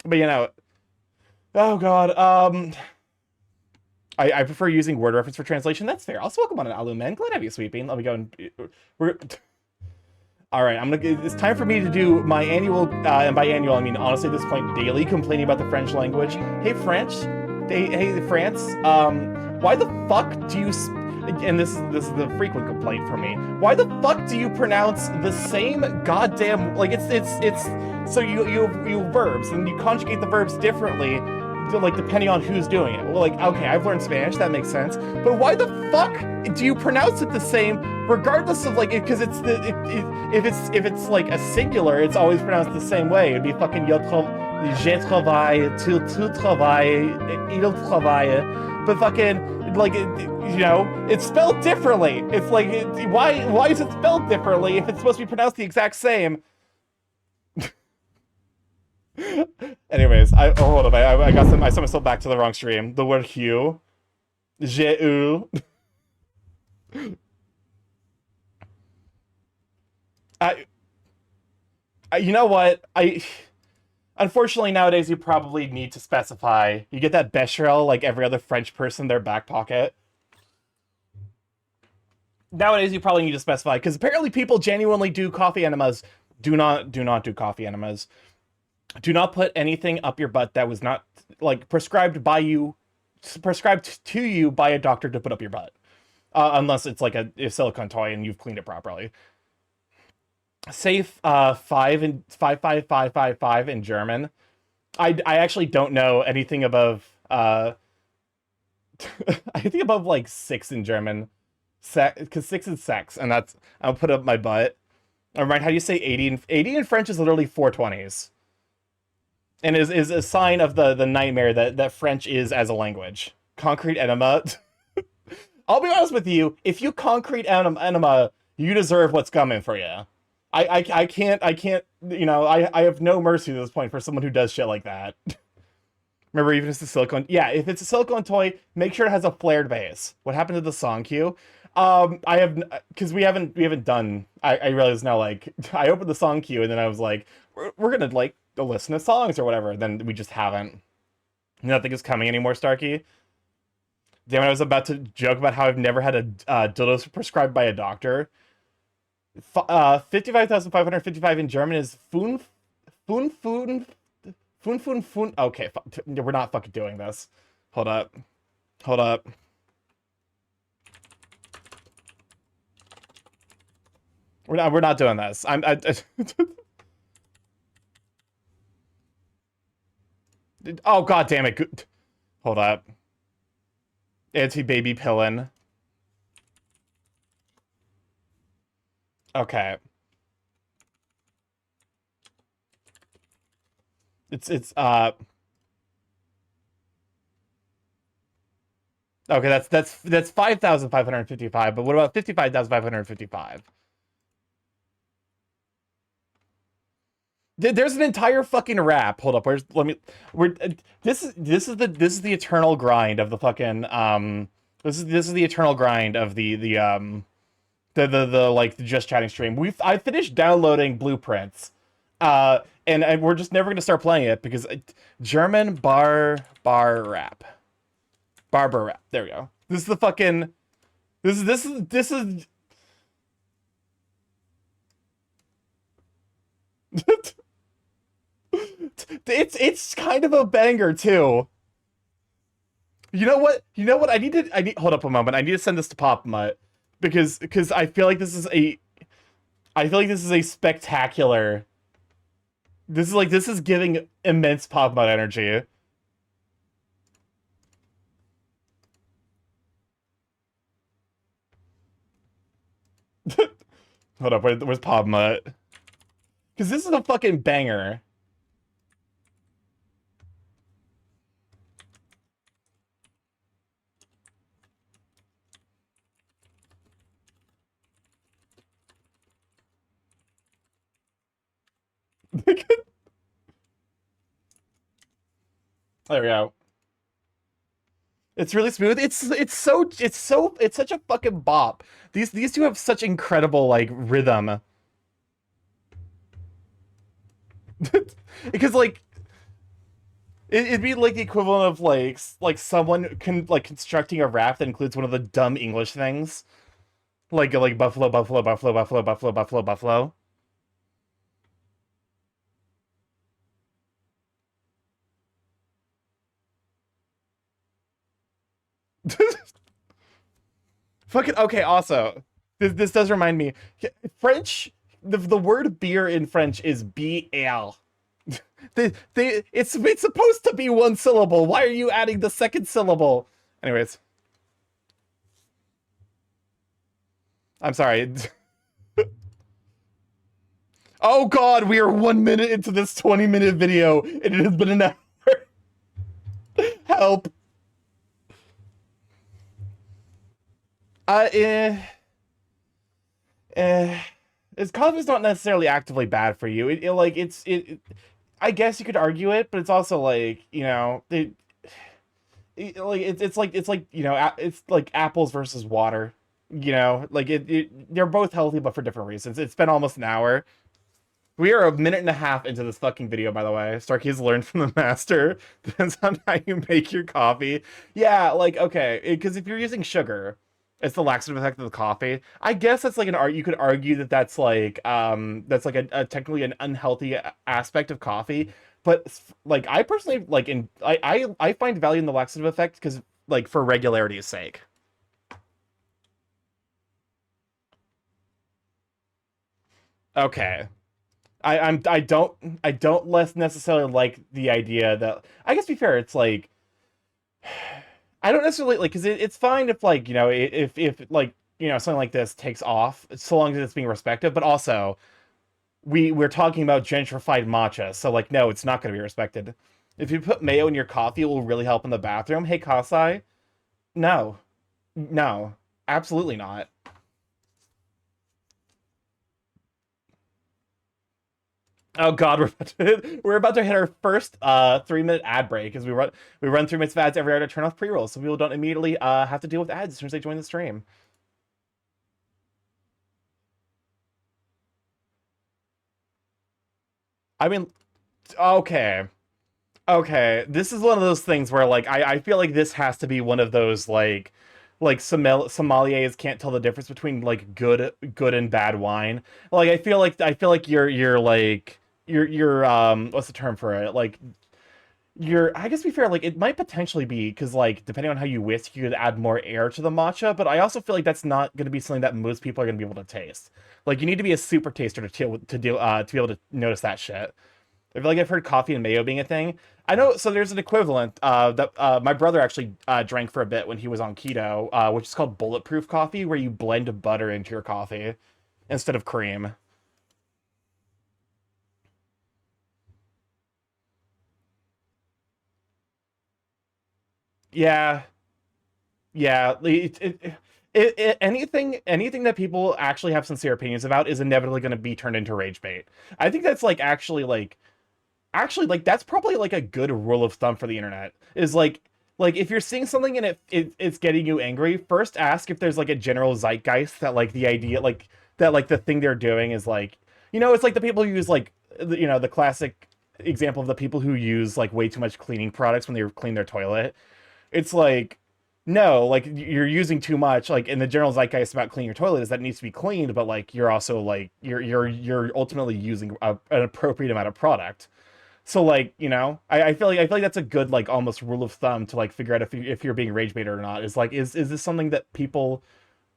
But oh god. I prefer using word reference for translation. That's fair. Also, welcome on an Alumen. Glad to have you sweeping. Let me go and we're. All right, it's time for me to do my annual, and by annual I mean honestly at this point daily complaining about the French language. Hey French, hey France. Why the fuck do you? And this is the frequent complaint for me. Why the fuck do you pronounce the same goddamn like it's so you verbs and you conjugate the verbs differently, like depending on who's doing it. Well, like okay, I've learned Spanish, that makes sense. But why the fuck do you pronounce it the same, regardless of like because if it's like a singular, it's always pronounced the same way. It'd be fucking je travaille, tu travailles, il travaille. But fucking like it's spelled differently. It's like why is it spelled differently if it's supposed to be pronounced the exact same? Anyways, hold up. I sent myself back to the wrong stream. The word hue. J'ai eu. You know what? Unfortunately, nowadays you probably need to specify. You get that Becherel like every other French person in their back pocket. Nowadays you probably need to specify, because apparently people genuinely do coffee enemas. Do not do coffee enemas. Do not put anything up your butt that was not like prescribed to you by a doctor to put up your butt, unless it's like a silicone toy and you've cleaned it properly. Say 5 and 55555 in German. I actually don't know anything above I think above like 6 in German, because 6 is sex, and that's I'll put up my butt. All right, how do you say 80? 80 in French is literally 420s. And is a sign of the nightmare that French is as a language. Concrete enema. I'll be honest with you, if you concrete enema, you deserve what's coming for you. I can't, I have no mercy at this point for someone who does shit like that. Remember, even if it's a silicone, yeah, if it's a silicone toy, make sure it has a flared base. What happened to the song cue? Because we haven't done, I realized now, like, I opened the song queue and then I was like, we're gonna, like, listen to songs or whatever, then we just haven't. Nothing is coming anymore, Starky. Damn it, I was about to joke about how I've never had a dildo prescribed by a doctor. 55,555 in German is fun. Okay, we're not fucking doing this. Hold up. We're not doing this. Oh god damn it. Hold up. Anti-baby pillin. Okay. It's okay, that's 5,555, but what about 55,555? There's an entire fucking rap. Hold up. This is the eternal grind of the fucking this is the eternal grind of the like the just chatting stream. I finished downloading blueprints. And we're just never going to start playing it because German bar rap. Barber rap. There we go. This is the fucking this is it's kind of a banger too. You know what? I need hold up a moment. I need to send this to Pop Mutt because I feel like this is a spectacular. This is giving immense Pop Mutt energy. Hold up, where's Pop Mutt? Because this is a fucking banger. There we go. It's really smooth. It's such a fucking bop. These two have such incredible like rhythm. Because like it'd be like the equivalent of like someone constructing a rap that includes one of the dumb English things. Like buffalo, buffalo, buffalo, buffalo, buffalo, buffalo, buffalo. Fucking okay. Also, this does remind me. French. The word beer in French is BL. It's supposed to be one syllable. Why are you adding the second syllable? Anyways, I'm sorry. Oh God, we are 1 minute into this 20-minute video, and it has been an hour. Help. Uh, eh, eh. Coffee is not necessarily actively bad for you. I guess you could argue it, but it's also like it's like it's like apples versus water. They're both healthy, but for different reasons. It's been almost an hour. We are 1.5 minutes into this fucking video, by the way. Starky's learned from the master. Depends on how you make your coffee. Yeah, like, okay, because if you're using sugar, it's the laxative effect of the coffee. I guess that's like an art. You could argue that that's like a technically an unhealthy aspect of coffee. But like, I personally like I find value in the laxative effect because like for regularity's sake. Okay. I don't less necessarily like the idea that I guess to be fair, it's like I don't necessarily like because it's fine if like if like something like this takes off so long as it's being respected, but also we're talking about gentrified matcha, so like no, it's not going to be respected. If you put mayo in your coffee, it will really help in the bathroom. Hey Kasai, no, no, absolutely not. Oh God, we're about to hit our first 3 minute ad break as we run 3 minutes of ads every hour to turn off pre-rolls so people don't immediately have to deal with ads as soon as they join the stream. I mean, okay, okay, this is one of those things where like I feel like this has to be one of those like sommeliers can't tell the difference between like good and bad wine. Like I feel like you're like you're what's the term for it? Like you're I guess to be fair, like it might potentially be because like depending on how you whisk, you could add more air to the matcha, but I also feel like that's not going to be something that most people are going to be able to taste. Like you need to be a super taster to be able to notice that shit. I feel like I've heard coffee and mayo being a thing. I know, so there's an equivalent that my brother actually drank for a bit when he was on keto, which is called bulletproof coffee, where you blend butter into your coffee instead of cream. Yeah, yeah. Anything that people actually have sincere opinions about is inevitably going to be turned into rage bait. I think that's like actually like that's probably like a good rule of thumb for the internet is like if you're seeing something and it's getting you angry, first ask if there's like a general zeitgeist that like the idea like that like the thing they're doing is like it's like the people who use like the classic example of the people who use like way too much cleaning products when they clean their toilet. It's like no, like you're using too much. Like in the general zeitgeist about cleaning your toilet is that it needs to be cleaned, but like you're also like you're ultimately using an appropriate amount of product. So like, I feel like that's a good like almost rule of thumb to like figure out if you're being rage baited or not. Is like is this something that people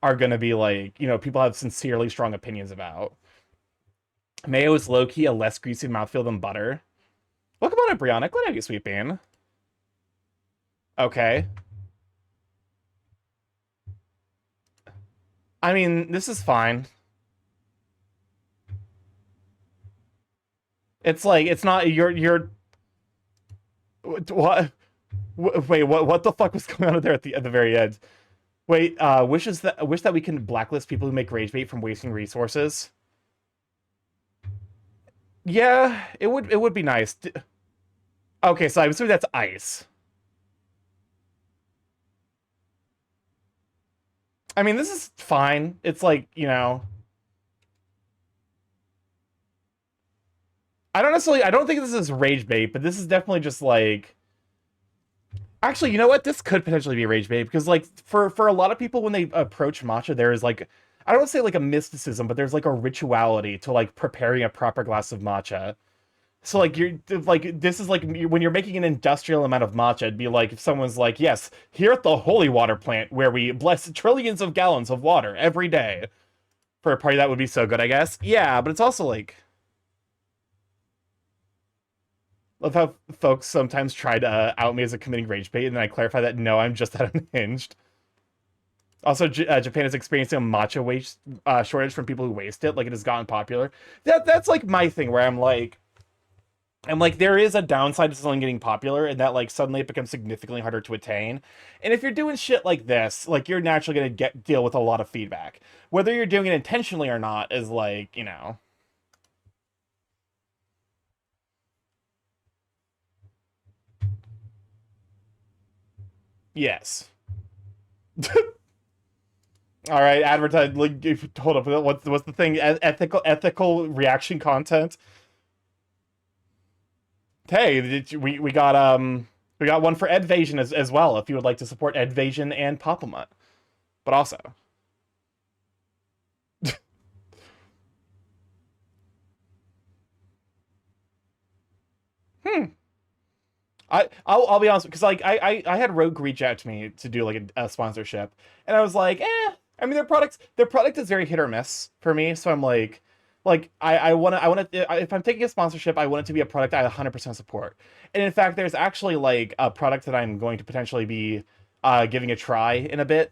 are gonna be like, people have sincerely strong opinions about. Mayo is low key a less greasy mouthfeel than butter. Welcome on up, Brianna. Glad to have you, sweet bean. Okay. I mean, this is fine. It's like it's not you're what wait, what the fuck was going on there at the very end? Wait, wish that we can blacklist people who make rage bait from wasting resources. Yeah, it would be nice. Okay, so I'm assuming that's ice. I mean, this is fine. It's like, I don't think this is rage bait, but this is definitely just like, actually, you know what? This could potentially be rage bait because like for a lot of people when they approach matcha, there is like, I don't want to say like a mysticism, but there's like a rituality to like preparing a proper glass of matcha. So like you're like this is like when you're making an industrial amount of matcha, it'd be like if someone's like, yes, here at the holy water plant where we bless trillions of gallons of water every day for a party that would be so good, I guess. Yeah, but it's also like love how folks sometimes try to out me as a committing rage bait, and then I clarify that no, I'm just that unhinged. Also, Japan is experiencing a matcha waste shortage from people who waste it. Like it has gotten popular. That's like my thing where I'm like, there is a downside to something getting popular, and that like suddenly it becomes significantly harder to attain. And if you're doing shit like this, like you're naturally gonna deal with a lot of feedback. Whether you're doing it intentionally or not is like, yes. All right, advertise. Like, hold up. What's the thing? Ethical reaction content. Hey, we got one for Edvasion as well. If you would like to support Edvasion and Popamut, but also, hmm. I'll be honest because like I had Rogue reach out to me to do like a sponsorship, and I was like, eh. I mean, their product is very hit or miss for me, so I'm like I want to if I'm taking a sponsorship, I want it to be a product I 100% support. And in fact, there's actually like a product that I'm going to potentially be giving a try in a bit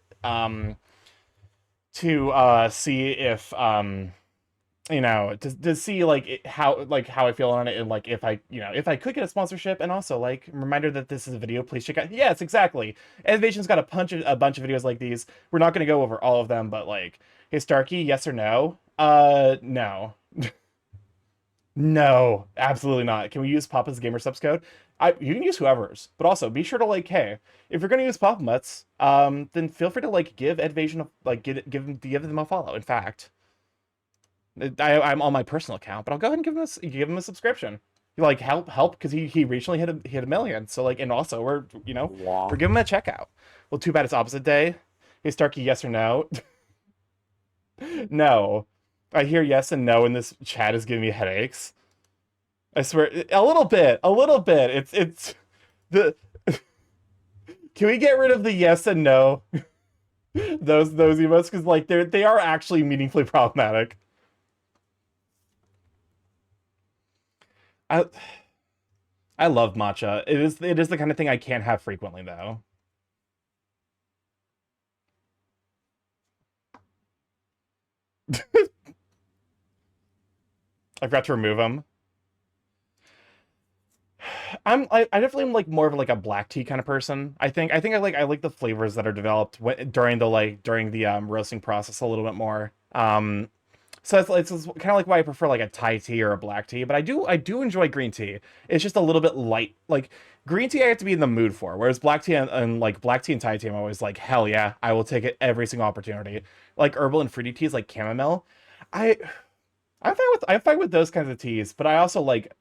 to see if to see like how I feel on it, and like if I if I could get a sponsorship. And also like reminder that this is a video, please check out. Yes, exactly. Innovation's got a bunch of videos like these. We're not going to go over all of them, but like, hey Starky, yes or no? No. No, absolutely not. Can we use Papa's gamer subs code? You can use whoever's, but also be sure to like, hey, if you're gonna use Papa Mutts, then feel free to like give Edvasion give them a follow. In fact, I'm on my personal account, but I'll go ahead and give him a subscription. Like help because he recently hit a million. So like, and also we're giving him a checkout. Well, too bad it's opposite day. Hey Starkey, yes or no? No. I hear yes and no, and this chat is giving me headaches. I swear, a little bit, a little bit. It's the. Can we get rid of the yes and no? those emotes, because like they are actually meaningfully problematic. I I love matcha. It is the kind of thing I can't have frequently though. I forgot to remove them. I definitely am like more of like a black tea kind of person. I think I like the flavors that are developed during the roasting process a little bit more. So it's kind of like why I prefer like a Thai tea or a black tea, but I do enjoy green tea. It's just a little bit light. Like green tea I have to be in the mood for, whereas black tea and like black tea and Thai tea I'm always like, hell yeah, I will take it every single opportunity. Like herbal and fruity teas like chamomile. I I'm fine with those kinds of teas, but I also like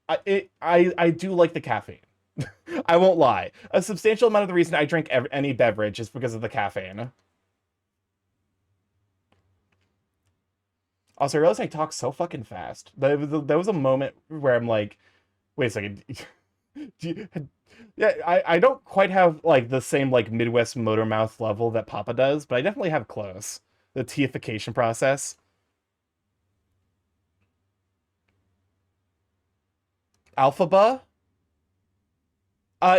I do like the caffeine. I won't lie. A substantial amount of the reason I drink any beverage is because of the caffeine. Also, I realized I talk so fucking fast. There was a moment where I'm like, wait a second. Do you, yeah, I don't quite have like the same like Midwest motor mouth level that Papa does, but I definitely have close. The teification process. Alphaba?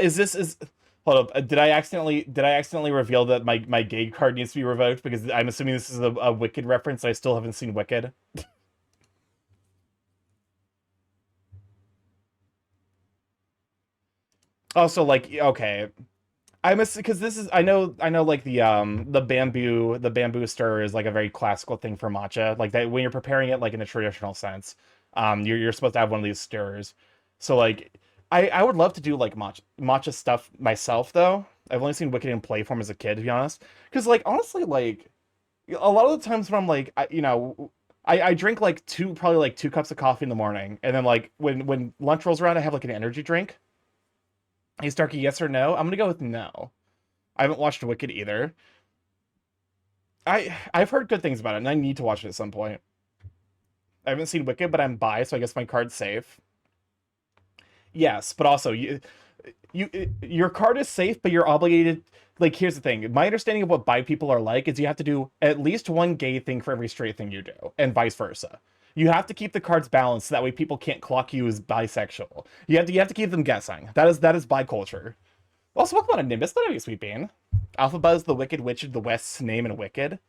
Is hold up. Did I accidentally reveal that my gay card needs to be revoked because I'm assuming this is a Wicked reference. I still haven't seen Wicked. Also, like, okay, because this is I know like the bamboo stir is like a very classical thing for matcha. Like that when you're preparing it like in a traditional sense, you're supposed to have one of these stirrers. So like I would love to do like matcha stuff myself though. I've only seen Wicked in play form as a kid, to be honest. Because like honestly, like a lot of the times when I'm like, I drink like probably like 2 cups of coffee in the morning, and then like when lunch rolls around, I have like an energy drink. Hey Starky, yes or no? I'm gonna go with no. I haven't watched Wicked either. I've heard good things about it, and I need to watch it at some point. I haven't seen Wicked, but I'm bi, so I guess my card's safe. Yes, but also your card is safe, but you're obligated. Like, here's the thing. My understanding of what bi people are like is you have to do at least one gay thing for every straight thing you do, and vice versa. You have to keep the cards balanced so that way people can't clock you as bisexual. You have to keep them guessing. That is bi culture. Also, welcome on a Nimbus. That would be sweet bean. Alphabuzz, the Wicked Witch of the West's name in Wicked.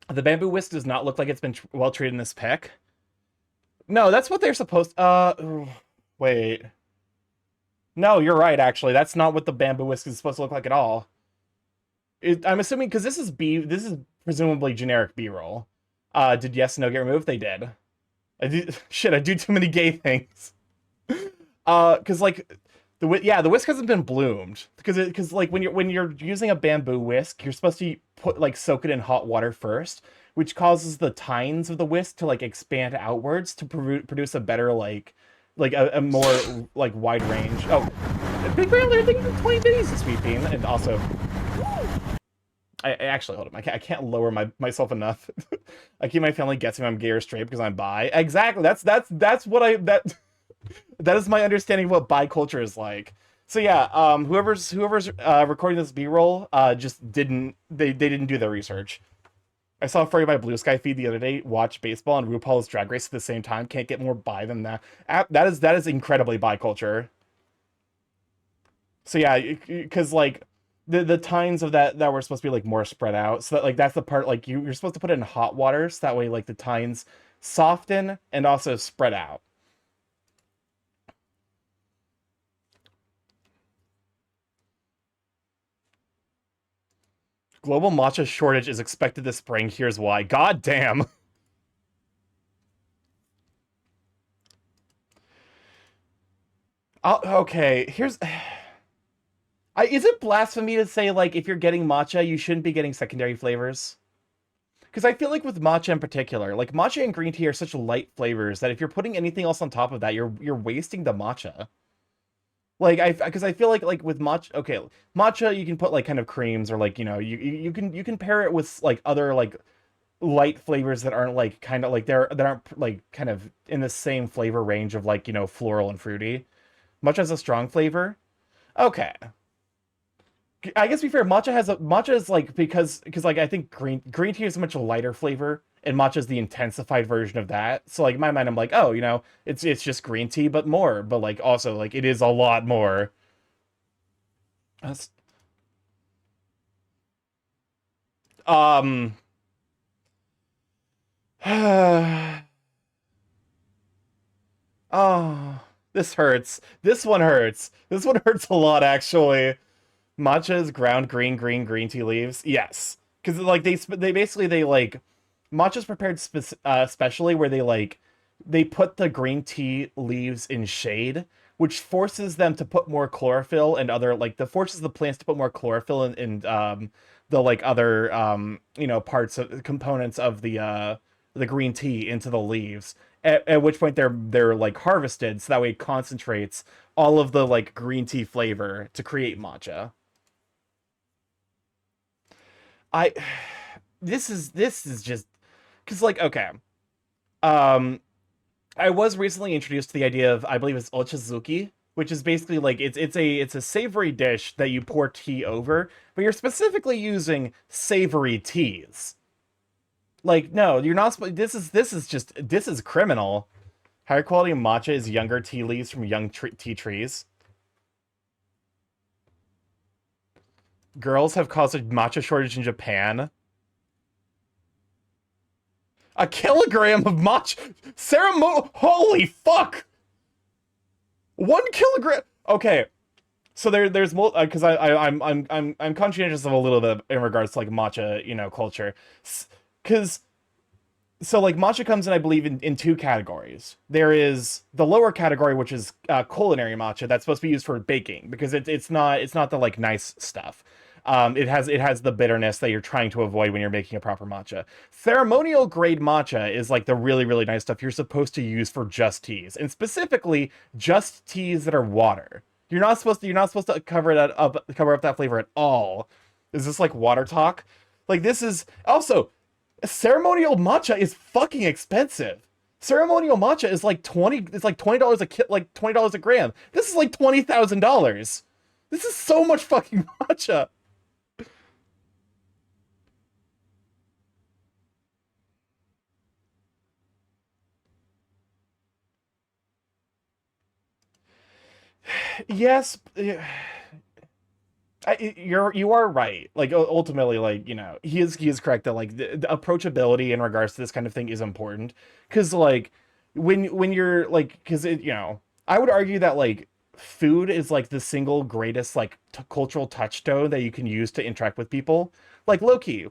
The bamboo whisk does not look like it's been well treated in this pick. No, that's what they're supposed. Wait. No, you're right. Actually, that's not what the bamboo whisk is supposed to look like at all. I'm assuming because this is B. This is presumably generic B-roll. Did yes and no get removed? They did. I did. Shit, I do too many gay things. Because like the whisk hasn't been bloomed because like when you're using a bamboo whisk, you're supposed to soak it in hot water first, which causes the tines of the whisk to like expand outwards to produce a better a more like wide range. Oh, Big Rambler, thank you for 20 biddies this week, Bean. And also, I actually hold on. I can't lower myself enough. I keep my family guessing I'm gay or straight because I'm bi. Exactly. That's what that is my understanding of what bi culture is like. So yeah, whoever's recording this B-roll just didn't do their research. I saw Furry by Blue Sky feed the other day, watch baseball and RuPaul's Drag Race at the same time. Can't get more bi than that. That is incredibly bi culture. So yeah, because like the tines of that were supposed to be like more spread out. So that like that's the part like you're supposed to put it in hot water so that way like the tines soften and also spread out. Global matcha shortage is expected this spring. Here's why. God damn. Okay, here's... is it blasphemy to say, like, if you're getting matcha, you shouldn't be getting secondary flavors? Because I feel like with matcha in particular, like, matcha and green tea are such light flavors that if you're putting anything else on top of that, you're wasting the matcha. Like, because I feel like with matcha, okay, matcha you can put like kind of creams or like you can pair it with like other like light flavors that aren't like kind of like that aren't like kind of in the same flavor range of like floral and fruity. Matcha has a strong flavor. Okay, I guess to be fair, matcha is like because like I think green tea is a much lighter flavor. And matcha is the intensified version of that. So like in my mind, I'm like, oh, it's just green tea, but more. But like also like it is a lot more. That's... Oh, this hurts. This one hurts. This one hurts a lot actually. Matcha is ground green tea leaves. Yes, because like they basically they like. Matcha's prepared specially where they put the green tea leaves in shade, which forces them to put more chlorophyll and other forces the plants to put more chlorophyll in the like other parts of components of the green tea into the leaves. At which point they're like harvested so that way it concentrates all of the like green tea flavor to create matcha. I this is just because like okay I was recently introduced to the idea of I believe it's ochazuki, which is basically like it's a savory dish that you pour tea over, but you're specifically using savory teas. Like no, you're not. This is criminal. Higher quality matcha is younger tea leaves from young tea trees. Girls have caused a matcha shortage in Japan. A kilogram of matcha. Holy fuck! 1 kilogram. Okay, so there's more because I'm conscientious of a little bit in regards to like matcha culture, because So like matcha comes in, I believe, in two categories. There is the lower category, which is culinary matcha, that's supposed to be used for baking because it's not the like nice stuff. It has the bitterness that you're trying to avoid when you're making a proper matcha. Ceremonial grade matcha is like the really really nice stuff you're supposed to use for just teas, and specifically just teas that are water. You're not supposed to cover up that flavor at all. Is this like water talk? Like this is also ceremonial matcha is fucking expensive. Ceremonial matcha is like $20 a kit, like $20 a gram. This is like $20,000. This is so much fucking matcha. Yes, you are right. Like ultimately, like he is correct that like the approachability in regards to this kind of thing is important because like when you're like because I would argue that like food is like the single greatest like cultural touchstone that you can use to interact with people. Like low key,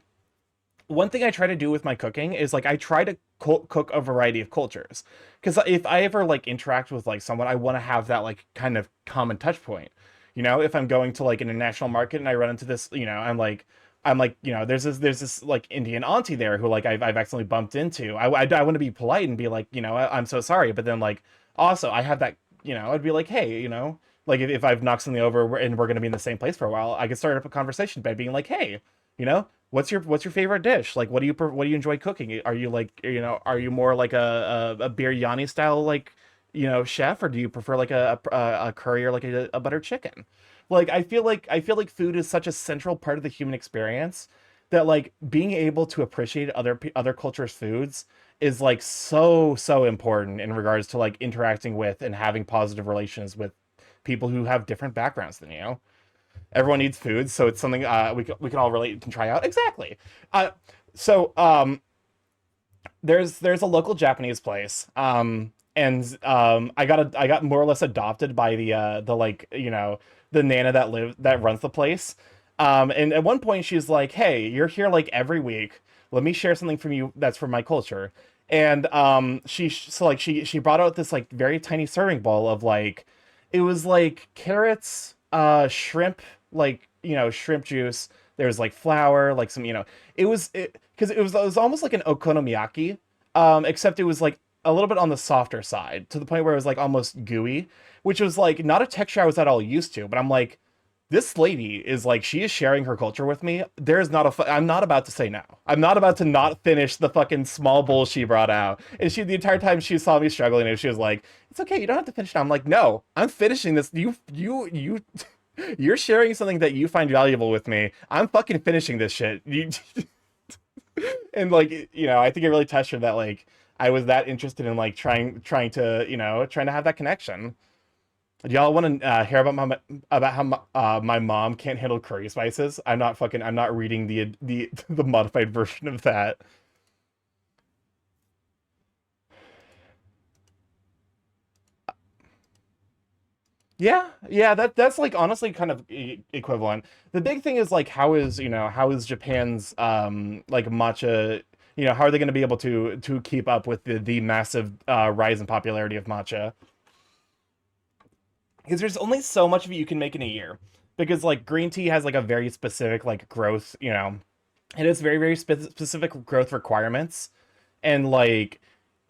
one thing I try to do with my cooking is like I try to cook a variety of cultures because if I ever like interact with like someone, I want to have that like kind of common touch point. If I'm going to like an international market and I run into this, I'm like, there's this like Indian auntie there who like I've accidentally bumped into. I want to be polite and be like, I'm so sorry, but then like also I have that, I'd be like, hey, like if I've knocked something over and we're gonna be in the same place for a while, I could start up a conversation by being like, hey, what's your favorite dish? Like, what do you enjoy cooking? Are you like, are you more like a biryani style like, chef, or do you prefer like a curry or like a butter chicken? Like, I feel like food is such a central part of the human experience that like being able to appreciate other cultures' foods is like so important in regards to like interacting with and having positive relations with people who have different backgrounds than you. Everyone needs food, so it's something we can all relate and try out. Exactly. So there's a local Japanese place, and I got more or less adopted by the like the nana that runs the place. And at one point she's like, "Hey, you're here like every week. Let me share something from you that's from my culture." And she brought out this like very tiny serving bowl of like it was like carrots, shrimp, like shrimp juice. There was like flour, like some because it was almost like an okonomiyaki, except it was like a little bit on the softer side to the point where it was like almost gooey, which was like not a texture I was at all used to. But I'm like, this lady is like she is sharing her culture with me. There's not I'm not about to say no. I'm not about to not finish the fucking small bowl she brought out. And she the entire time she saw me struggling and she was like, "It's okay, you don't have to finish it." I'm like, "No, I'm finishing this. You you're sharing something that you find valuable with me. I'm fucking finishing this shit." And like, I think it really touched her that like I was that interested in like trying to have that connection. Do y'all want to hear about how my mom can't handle curry spices? I'm not reading the modified version of that. Yeah, yeah, that's like honestly kind of equivalent. The big thing is like how is Japan's like matcha, how are they going to be able to keep up with the massive rise in popularity of matcha? Because there's only so much of it you can make in a year. Because like green tea has like a very specific like growth, it has very very specific growth requirements, and like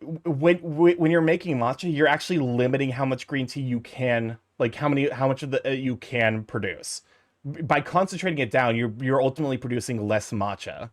when you're making matcha, you're actually limiting how much green tea you can like how much of the you can produce. By concentrating it down, you're ultimately producing less matcha.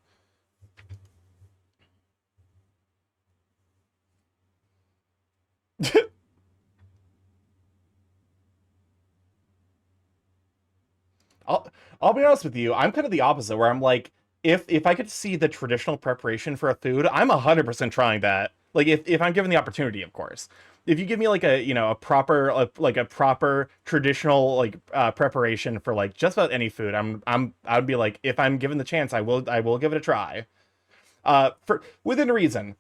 I'll I'll be honest with you. I'm kind of the opposite, where I'm like, if I could see the traditional preparation for a food, I'm 100% trying that. Like if I'm given the opportunity, of course. If you give me like a proper traditional like preparation for like just about any food, I'd be like, if I'm given the chance, I will give it a try. For within reason.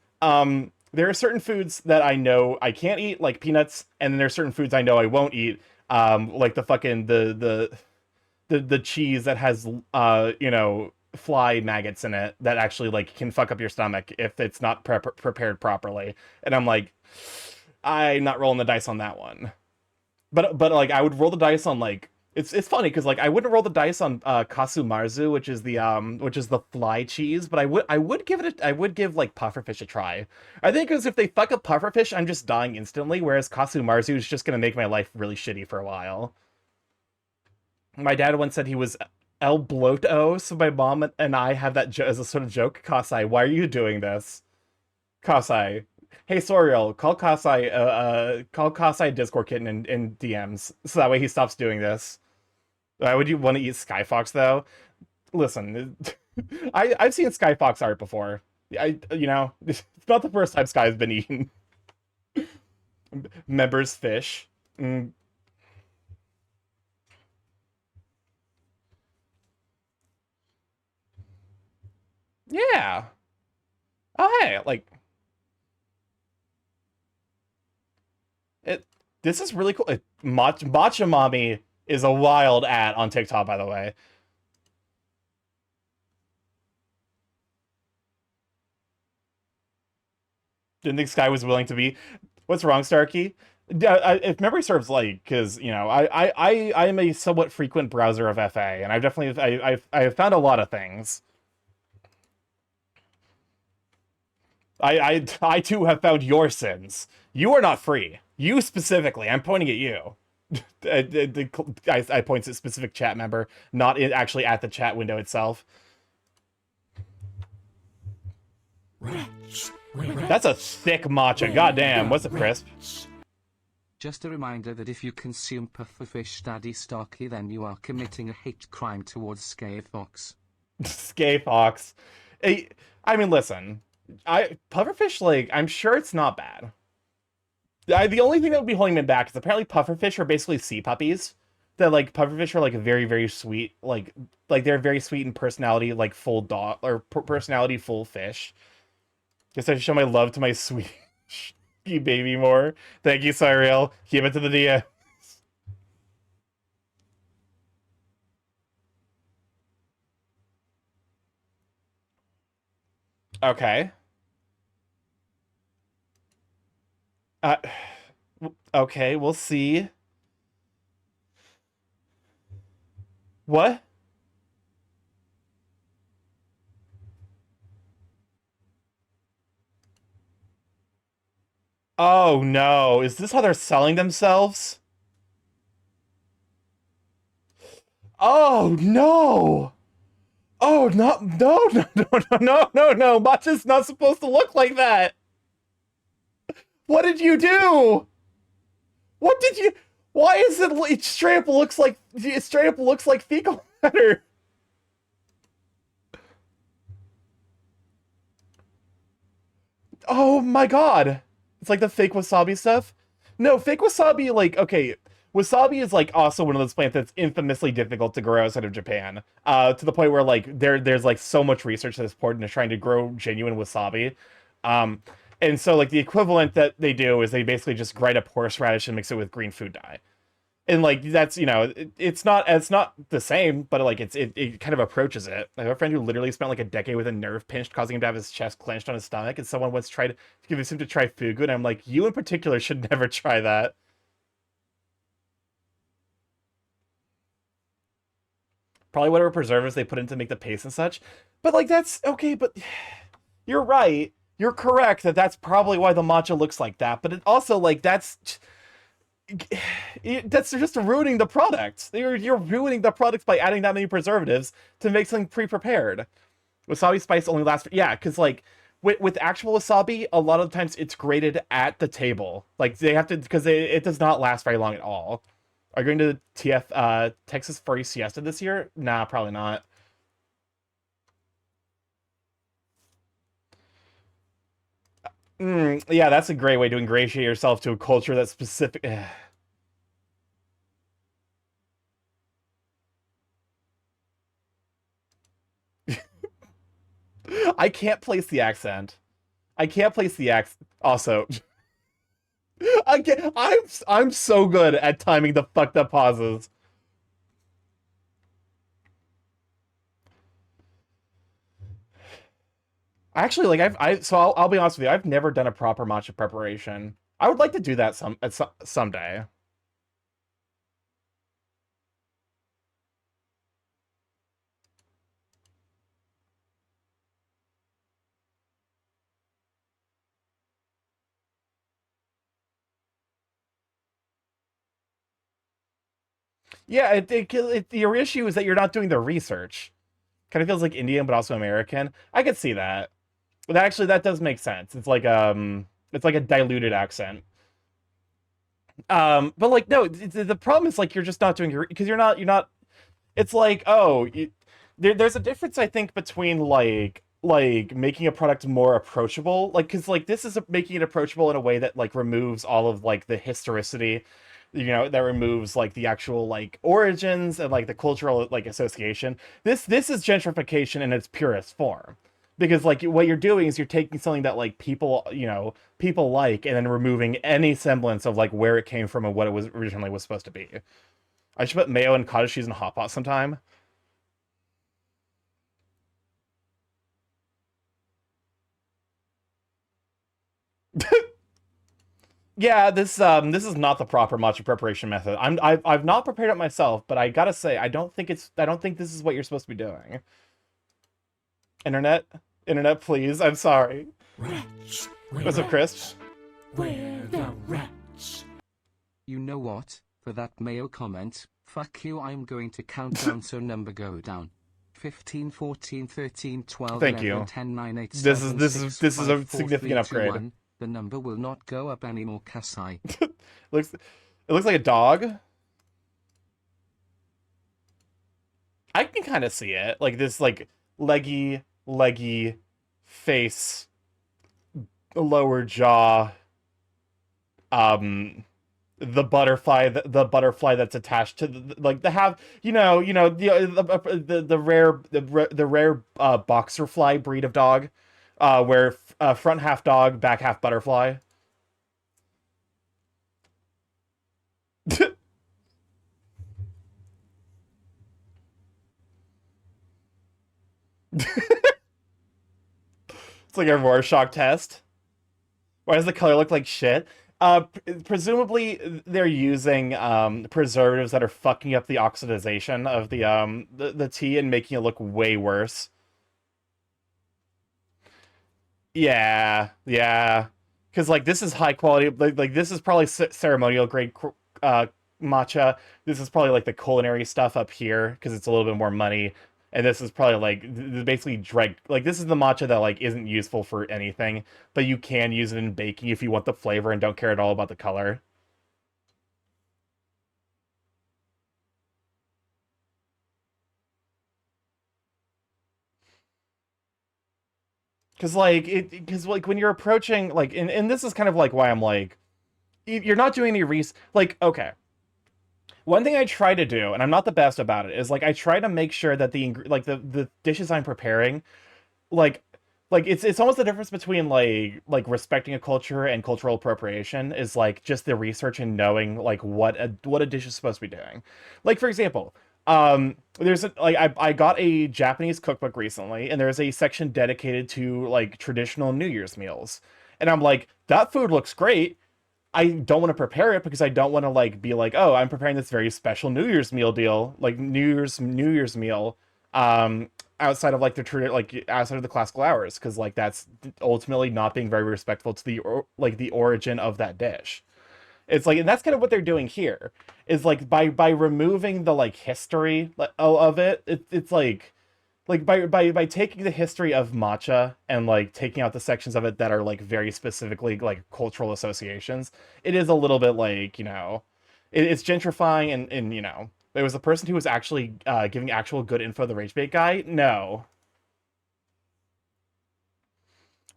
There are certain foods that I know I can't eat, like peanuts, and then there's certain foods I know I won't eat, like the fucking the cheese that has fly maggots in it that actually like can fuck up your stomach if it's not prepared properly. And I'm like, I'm not rolling the dice on that one. But like I would roll the dice on like it's funny because like I wouldn't roll the dice on kasu marzu, which is the fly cheese, but I would give it I would give like pufferfish a try. I think because if they fuck up pufferfish, I'm just dying instantly, whereas kasu marzu is just gonna make my life really shitty for a while. My dad once said he was El Bloto, so my mom and I have that as a sort of joke. Kasai, why are you doing this? Kasai, hey Soriel, call Kasai Discord Kitten in DMs, so that way he stops doing this. Why would you want to eat Skyfox though? Listen, I've seen Skyfox art before. It's not the first time Sky's been eaten. Members fish. Yeah. Oh hey, like it. This is really cool. Matcha Mommy is a wild ad on TikTok, by the way. Didn't think Sky was willing to be. What's wrong, Starky? If memory serves, like, because I am a somewhat frequent browser of FA, and I've definitely I've found a lot of things. I too have found your sins. You are not free. You specifically. I'm pointing at you. I point to a specific chat member, not actually at the chat window itself. That's a thick matcha. Goddamn, what's a crisp? Just a reminder that if you consume pufferfish, Daddy Starky, then you are committing a hate crime towards Skyfox. Skyfox. I mean, listen. Pufferfish, like, I'm sure it's not bad. The only thing that would be holding me back is apparently pufferfish are basically sea puppies. That like pufferfish are like very, very sweet, like they're very sweet in personality, like full dog or personality full fish. Guess I should show my love to my sweet baby more. Thank you, Cyriel. Keep it to the DM. Okay. Okay, we'll see. What? Oh no, is this how they're selling themselves? Oh no! Oh no, no, Matcha's not supposed to look like that! What did you do? What did you... Why is it straight up looks like fecal matter? Oh my god. It's like the fake wasabi stuff. No, fake wasabi, like, okay, wasabi is like also one of those plants that's infamously difficult to grow outside of Japan. To the point where like there's like so much research that's poured into trying to grow genuine wasabi. And so like the equivalent that they do is they basically just grind up horseradish and mix it with green food dye. And like that's it's not the same, but like it kind of approaches it. I have a friend who literally spent like a decade with a nerve pinched, causing him to have his chest clenched on his stomach, and someone once tried to give him to try fugu, and I'm like, you in particular should never try that. Probably whatever preservatives they put in to make the paste and such. But like that's okay, but you're right. You're correct that that's probably why the matcha looks like that. But it also like that's just ruining the product. You're ruining the product by adding that many preservatives to make something pre-prepared. Wasabi spice only lasts yeah, because like with actual wasabi, a lot of the times it's grated at the table. Like they have to because it does not last very long at all. Are you going to Texas Furry Siesta this year? Nah, probably not. Yeah, that's a great way to ingratiate yourself to a culture that's specific. I can't place the accent. I can't place the accent. Also, I'm so good at timing the fucked up pauses. Actually, like so I'll be honest with you, I've never done a proper matcha preparation. I would like to do that someday. Yeah, your issue is that you're not doing the research. Kind of feels like Indian, but also American. I could see that. But actually, that does make sense. It's like a diluted accent. But like, no, the problem is like you're just not doing your because you're not. It's like, oh, there's a difference I think between like making a product more approachable, like because like this is making it approachable in a way that like removes all of like the historicity, that removes like the actual like origins and like the cultural like association. This is gentrification in its purest form, because like what you're doing is you're taking something that like people like, and then removing any semblance of like where it came from and what it was originally was supposed to be. I should put mayo and cottage cheese in a hot pot sometime. Yeah, this is not the proper matcha preparation method. I've not prepared it myself, but I gotta say I don't think this is what you're supposed to be doing. Internet, internet, please. I'm sorry. Rats. What's up, Chris? Where the rats? You know what? For that Mayo comment, fuck you, I'm going to count down so number go down. 15, 14, 13, 12, Thank 11, you. 10, 9, 8, This 7, is 6, this is 5, a 4, significant 3, 2, upgrade. 1. The number will not go up anymore, Kasai. Looks it looks like a dog. I can kind of see it. Like this like leggy face, lower jaw, um the butterfly that's attached to like the have the rare boxer fly breed of dog, where front half dog, back half butterfly. It's like a Rorschach test. Why does the color look like shit? Presumably they're using preservatives that are fucking up the oxidization of the tea and making it look way worse. Yeah, yeah. Because like this is high quality. Like this is probably ceremonial grade matcha. This is probably like the culinary stuff up here because it's a little bit more money. And this is probably like basically drank. Like this is the matcha that like isn't useful for anything, but you can use it in baking if you want the flavor and don't care at all about the color. Because like when you're approaching like, and this is kind of like why I'm like, you're not doing any like, okay. One thing I try to do, and I'm not the best about it, is like I try to make sure that the dishes I'm preparing, like it's almost the difference between like respecting a culture and cultural appropriation is like just the research and knowing like what a dish is supposed to be doing. Like for example, there's I got a Japanese cookbook recently, and there's a section dedicated to like traditional New Year's meals. And I'm like, that food looks great. I don't want to prepare it because I don't want to like be like, oh, I'm preparing this very special New Year's meal deal, like New Year's meal, outside of like like outside of the classical hours, because like that's ultimately not being very respectful to the origin of that dish. It's like, and that's kind of what they're doing here, is like by removing the like history of it, it's like by taking the history of matcha and like taking out the sections of it that are like very specifically like cultural associations, it is a little bit like, it's gentrifying, and there was a person who was actually giving actual good info to the rage bait guy. No,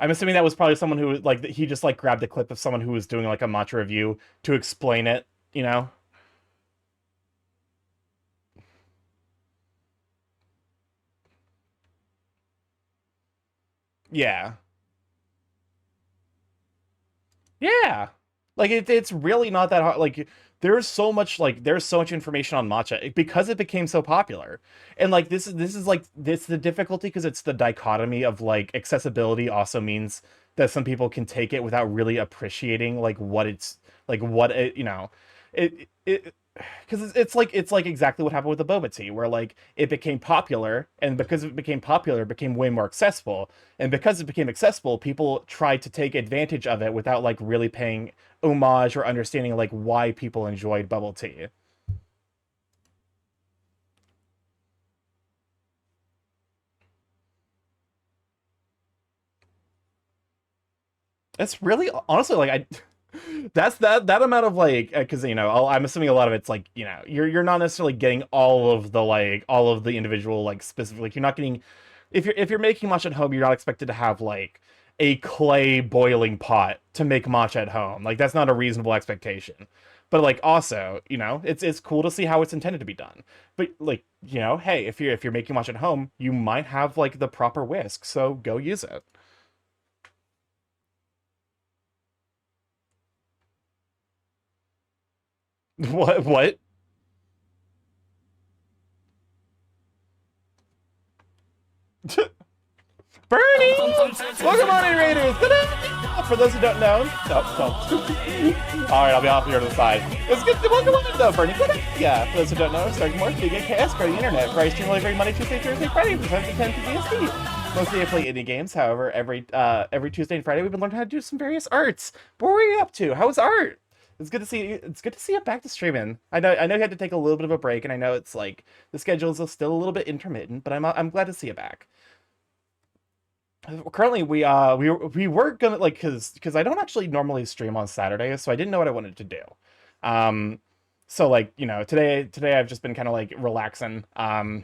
I'm assuming that was probably someone who like he just like grabbed a clip of someone who was doing like a matcha review to explain it, you know. Yeah, yeah. Like it's really not that hard. Like there's so much information on matcha because it became so popular. And like this is like this the difficulty because it's the dichotomy of like accessibility also means that some people can take it without really appreciating like what it's like what it it because it's like exactly what happened with the boba tea where like it became popular and because it became popular it became way more accessible and because it became accessible people tried to take advantage of it without like really paying homage or understanding like why people enjoyed bubble tea. It's really honestly like I that's that amount of like because I'm assuming a lot of it's like you're not necessarily getting all of the like all of the individual like specific like you're not getting if you're making matcha at home you're not expected to have like a clay boiling pot to make matcha at home like that's not a reasonable expectation but like also it's cool to see how it's intended to be done but like hey if you're making matcha at home you might have like the proper whisk so go use it. What Bernie! Welcome on in, Raiders! Ta-da! For those who don't know, no, don't. Alright, I'll be off here to the side. It's good to welcome on though, Bernie. Good yeah, for those who don't know, StarkyMorph, big AKS, for the internet, where I stream every Monday, Tuesday, Thursday, Friday from 7 to 10 PST. Mostly I play indie games, however, every Tuesday and Friday we've been learning how to do some various arts. What were you up to? How was art? It's good to see you back to streaming. I know you had to take a little bit of a break, and I know it's like the schedule is still a little bit intermittent, but I'm glad to see you back. Currently we were gonna like because I don't actually normally stream on Saturdays, so I didn't know what I wanted to do. Um so like, today I've just been kind of like relaxing. I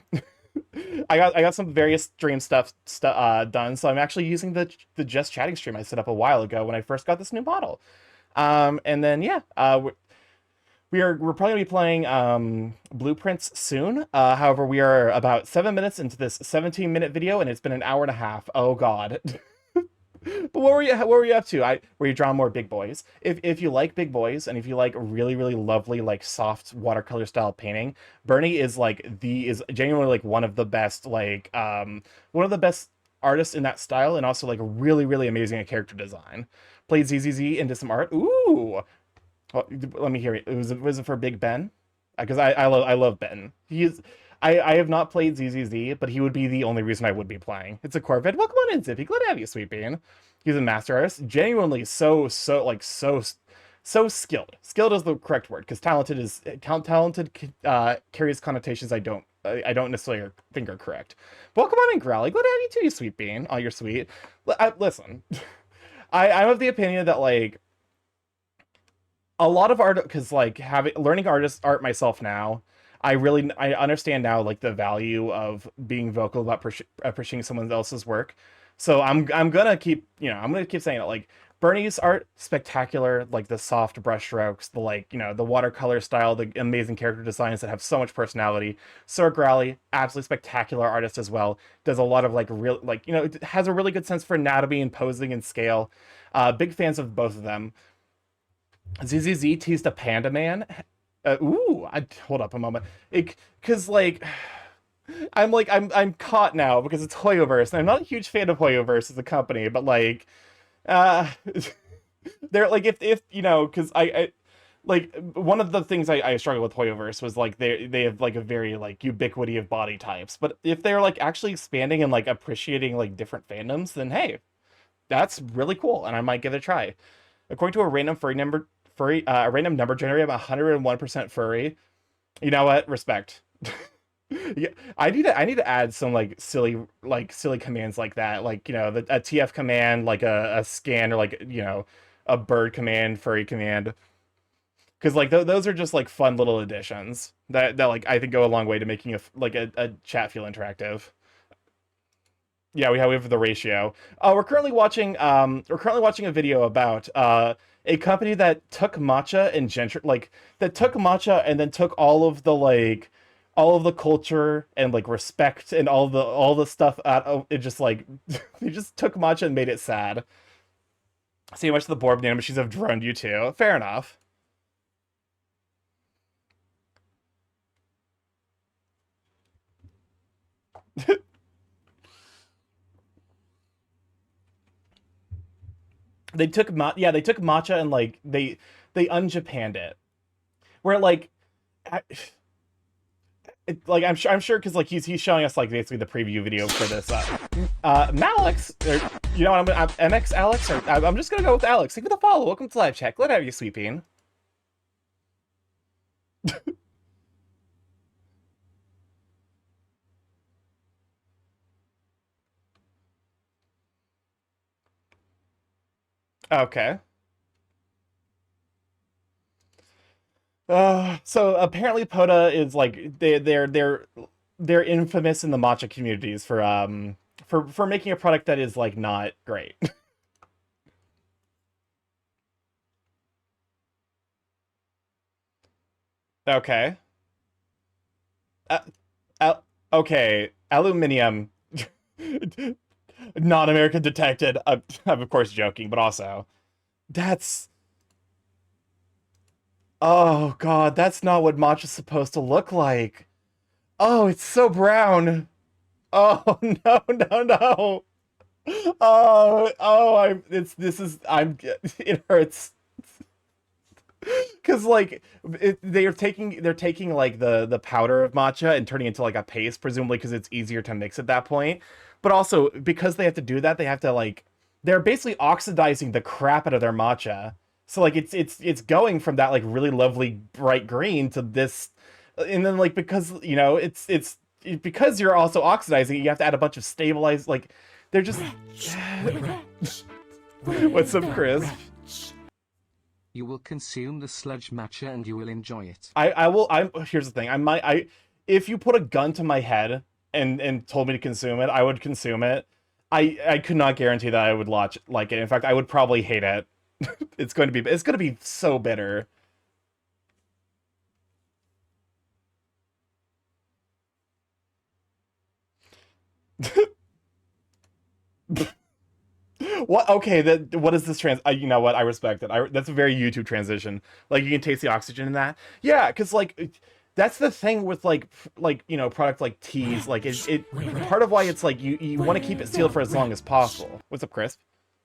got some various stream stuff done, so I'm actually using the just chatting stream I set up a while ago when I first got this new model. And then yeah, we're probably gonna be playing Blueprints soon. However, we are about 7 minutes into this 17-minute video, and it's been an hour and a half. Oh God. But what were you up to? Were you drawing more big boys? If you like big boys and if you like really really lovely like soft watercolor style painting, Bernie is genuinely like one of the best artists in that style and also like really really amazing at character design. Played ZZZ into some art. Ooh. Well, let me hear it. Was it for Big Ben? Because I love Ben. I have not played ZZZ, but he would be the only reason I would be playing. It's a Corvette. Welcome on in, Zippy. Glad to have you, Sweet Bean. He's a master artist. Genuinely so skilled. Skilled is the correct word because talented carries connotations I don't necessarily think are correct. Welcome on in, Growly. Glad to have you too, you Sweet Bean. Oh, you're sweet. Listen, I'm of the opinion that like a lot of art because like having learning art myself now I understand now like the value of being vocal about appreciating someone else's work so I'm gonna keep saying it like Bernie's art spectacular like the soft brush strokes the like the watercolor style the amazing character designs that have so much personality. Sir Growly absolutely spectacular artist as well, does a lot of like real like has a really good sense for anatomy and posing and scale. Big fans of both of them. ZZZ teased a Panda Man. Hold up a moment. Because like, I'm caught now because it's Hoyoverse, and I'm not a huge fan of Hoyoverse as a company, but like, uh, they're like if because I like one of the things I struggle with Hoyoverse was like they have like a very like ubiquity of body types, but if they're like actually expanding and like appreciating like different fandoms, then hey, that's really cool, and I might give it a try. According to a random number generator, I'm 101% furry. You know what? Respect. Yeah, I need to add some like silly commands like that, like a TF command, like a scan, or like a bird command, furry command, because like those are just like fun little additions that like I think go a long way to making a chat feel interactive. Yeah, we have the ratio. We're currently watching a video about a company that took matcha and and then took all of the culture and like respect and all the stuff out of it, just like they just took matcha and made it sad. See how much the board banana machines have droned you too. Fair enough. They took they took matcha and like they unjapanned it. Where like like I'm sure because like he's showing us like basically the preview video for this Malix, or you know what, I'm MX Alex, or I'm just gonna go with Alex. Thank you for the follow. Welcome to live chat. Glad to have you, sweeping. Okay. So apparently Poda is like they're infamous in the matcha communities for making a product that is like not great. Okay. Uh, okay. Aluminium. Non-American detected. I'm of course joking, but also that's oh god, that's not what matcha's supposed to look like. Oh, it's so brown. Oh no, no, no. I'm it's this is I'm it hurts because like they're taking like the powder of matcha and turning it into like a paste, presumably because it's easier to mix at that point. But also because they have to do that, they have to like they're basically oxidizing the crap out of their matcha. So like it's going from that like really lovely bright green to this, and then like because you know because you're also oxidizing it, you have to add a bunch of stabilized like they're just what's up, Chris? You will consume the sludge matcha and you will enjoy it. I will. Here's the thing. I if you put a gun to my head and told me to consume it, I would consume it. I could not guarantee that I would like it. In fact, I would probably hate it. It's going to be so bitter. What? Okay, what is this you know what? I respect it. That's a very YouTube transition. Like you can taste the oxygen in that. Yeah, because like that's the thing with like you know products like teas. Like it part of why it's like you want to keep it sealed for as long as possible. What's up, Chris?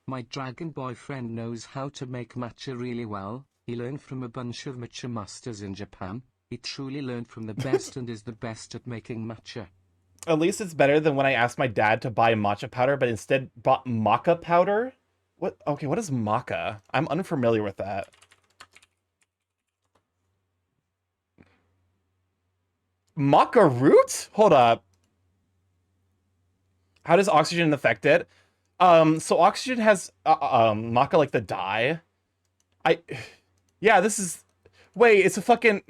My dragon boyfriend knows how to make matcha really well. He learned from a bunch of matcha masters in Japan. He truly learned from the best and is the best at making matcha. At least it's better than when I asked my dad to buy matcha powder, but instead bought maca powder. What? Okay, what is maca? I'm unfamiliar with that. Maca root? Hold up. How does oxygen affect it? So oxygen has maca like the dye. I, yeah, this is. Wait, it's a fucking.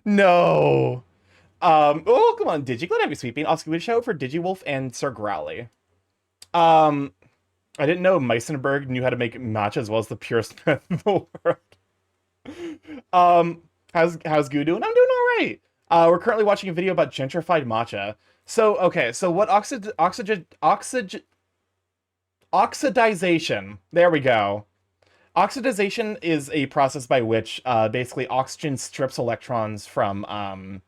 No. Oh, come on, Digi. Glad to have you sweeping. Also, we shout out for Digiwolf and Sir Growly. I didn't know Meisenberg knew how to make matcha as well as the purest man in the world. How's Goo doing? I'm doing all right. We're currently watching a video about gentrified matcha. So, okay, so what oxidization. There we go. Oxidization is a process by which basically oxygen strips electrons from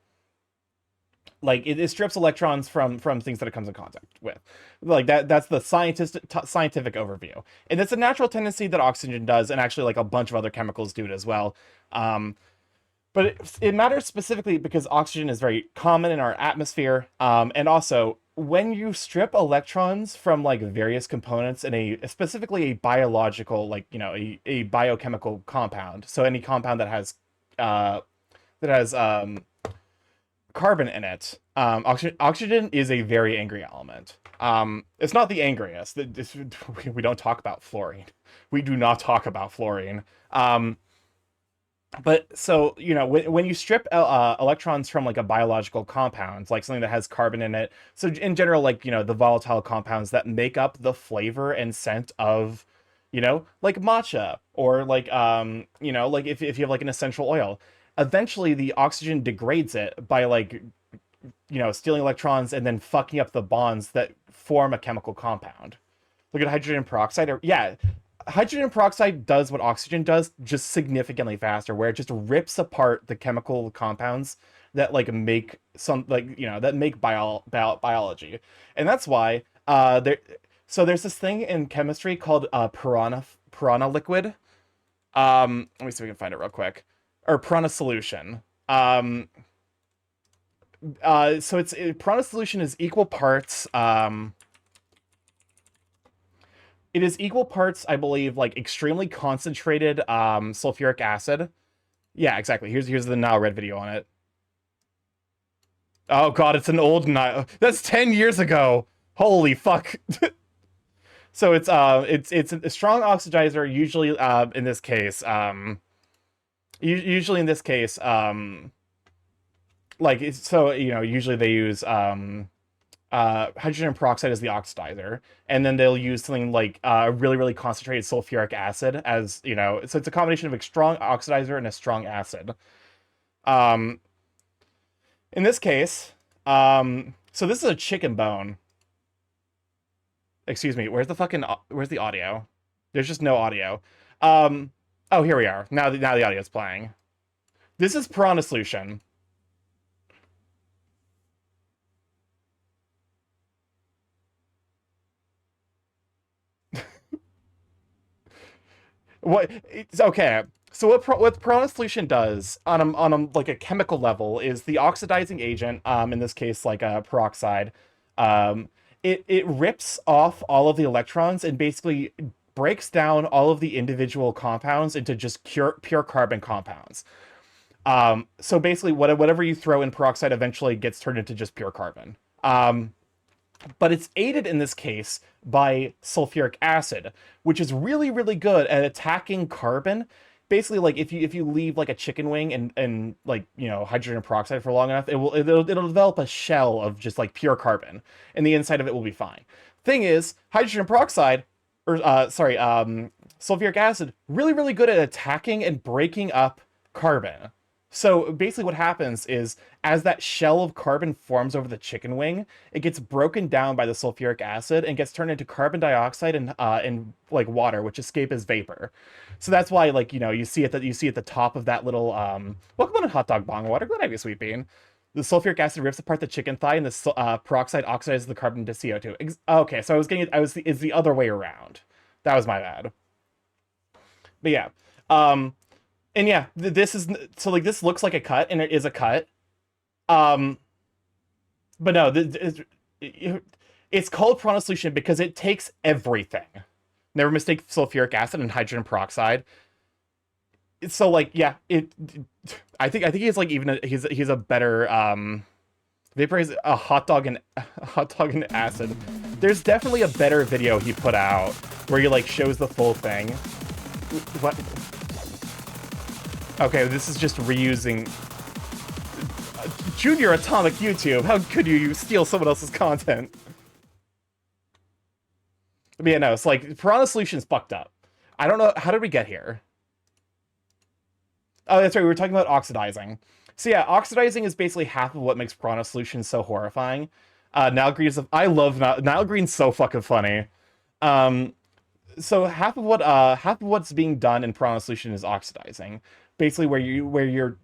like it strips electrons from things that it comes in contact with. Like that's the scientific overview. And it's a natural tendency that oxygen does, and actually like a bunch of other chemicals do it as well. But it matters specifically because oxygen is very common in our atmosphere. And also, when you strip electrons from like various components in specifically a biological, like, you know, a biochemical compound. So any compound that has carbon in it, oxygen is a very angry element. It's not the angriest. We don't talk about fluorine. We do not talk about fluorine. But so, you know, when you strip electrons from like a biological compound, like something that has carbon in it, so in general, like, you know, the volatile compounds that make up the flavor and scent of, you know, like matcha, or like, you know, like if you have like an essential oil, eventually the oxygen degrades it by like, you know, stealing electrons and then fucking up the bonds that form a chemical compound. Look at hydrogen peroxide. Yeah, hydrogen peroxide does what oxygen does, just significantly faster, where it just rips apart the chemical compounds that like make some like that make biology, and that's why there. So there's this thing in chemistry called piranha liquid. Let me see if we can find it real quick, or piranha solution. Um, so piranha solution is equal parts. It is equal parts, I believe, like extremely concentrated sulfuric acid. Yeah, exactly. Here's the Nile Red video on it. Oh god, it's an old Nile. That's 10 years ago. Holy fuck. So it's a strong oxidizer. Usually in this case usually in this case usually they use hydrogen peroxide as the oxidizer, and then they'll use something like really, really concentrated sulfuric acid as, so it's a combination of a strong oxidizer and a strong acid. In this case, so this is a chicken bone. Excuse me, where's the audio? There's just no audio. Oh, here we are. Now the audio is playing. This is piranha solution. It's okay. So what piranha solution does on a like a chemical level is the oxidizing agent, in this case like a peroxide, it rips off all of the electrons and basically breaks down all of the individual compounds into just pure carbon compounds. So basically whatever you throw in peroxide eventually gets turned into just pure carbon. But it's aided in this case by sulfuric acid, which is really, really good at attacking carbon. Basically, like if you leave like a chicken wing and like hydrogen peroxide for long enough, it'll develop a shell of just like pure carbon, and the inside of it will be fine. Thing is, hydrogen peroxide, or sulfuric acid, really, really good at attacking and breaking up carbon. So basically what happens is as that shell of carbon forms over the chicken wing, it gets broken down by the sulfuric acid and gets turned into carbon dioxide and like water, which escape as vapor. So that's why you see at the top of that little welcome on a hot dog bong water. Glad I have you, sweet bean. The sulfuric acid rips apart the chicken thigh, and the peroxide oxidizes the carbon to CO2. Okay, so it's the other way around. That was my bad. But yeah, and yeah, this looks like a cut, and it is a cut. But no, it's called piranha solution because it takes everything. Never mistake sulfuric acid and hydrogen peroxide. So like, yeah, I think he's like he's a better vaporize a hot dog and acid. There's definitely a better video he put out where he like shows the full thing. What? Okay, this is just reusing Junior Atomic YouTube. How could you steal someone else's content? But yeah, no, it's like Piranha Solution's fucked up. I don't know, how did we get here? Oh, that's right, we were talking about oxidizing. So yeah, oxidizing is basically half of what makes Piranha Solution so horrifying. I love Nile Green's so fucking funny. So half of what's being done in Piranha Solution is oxidizing. Basically where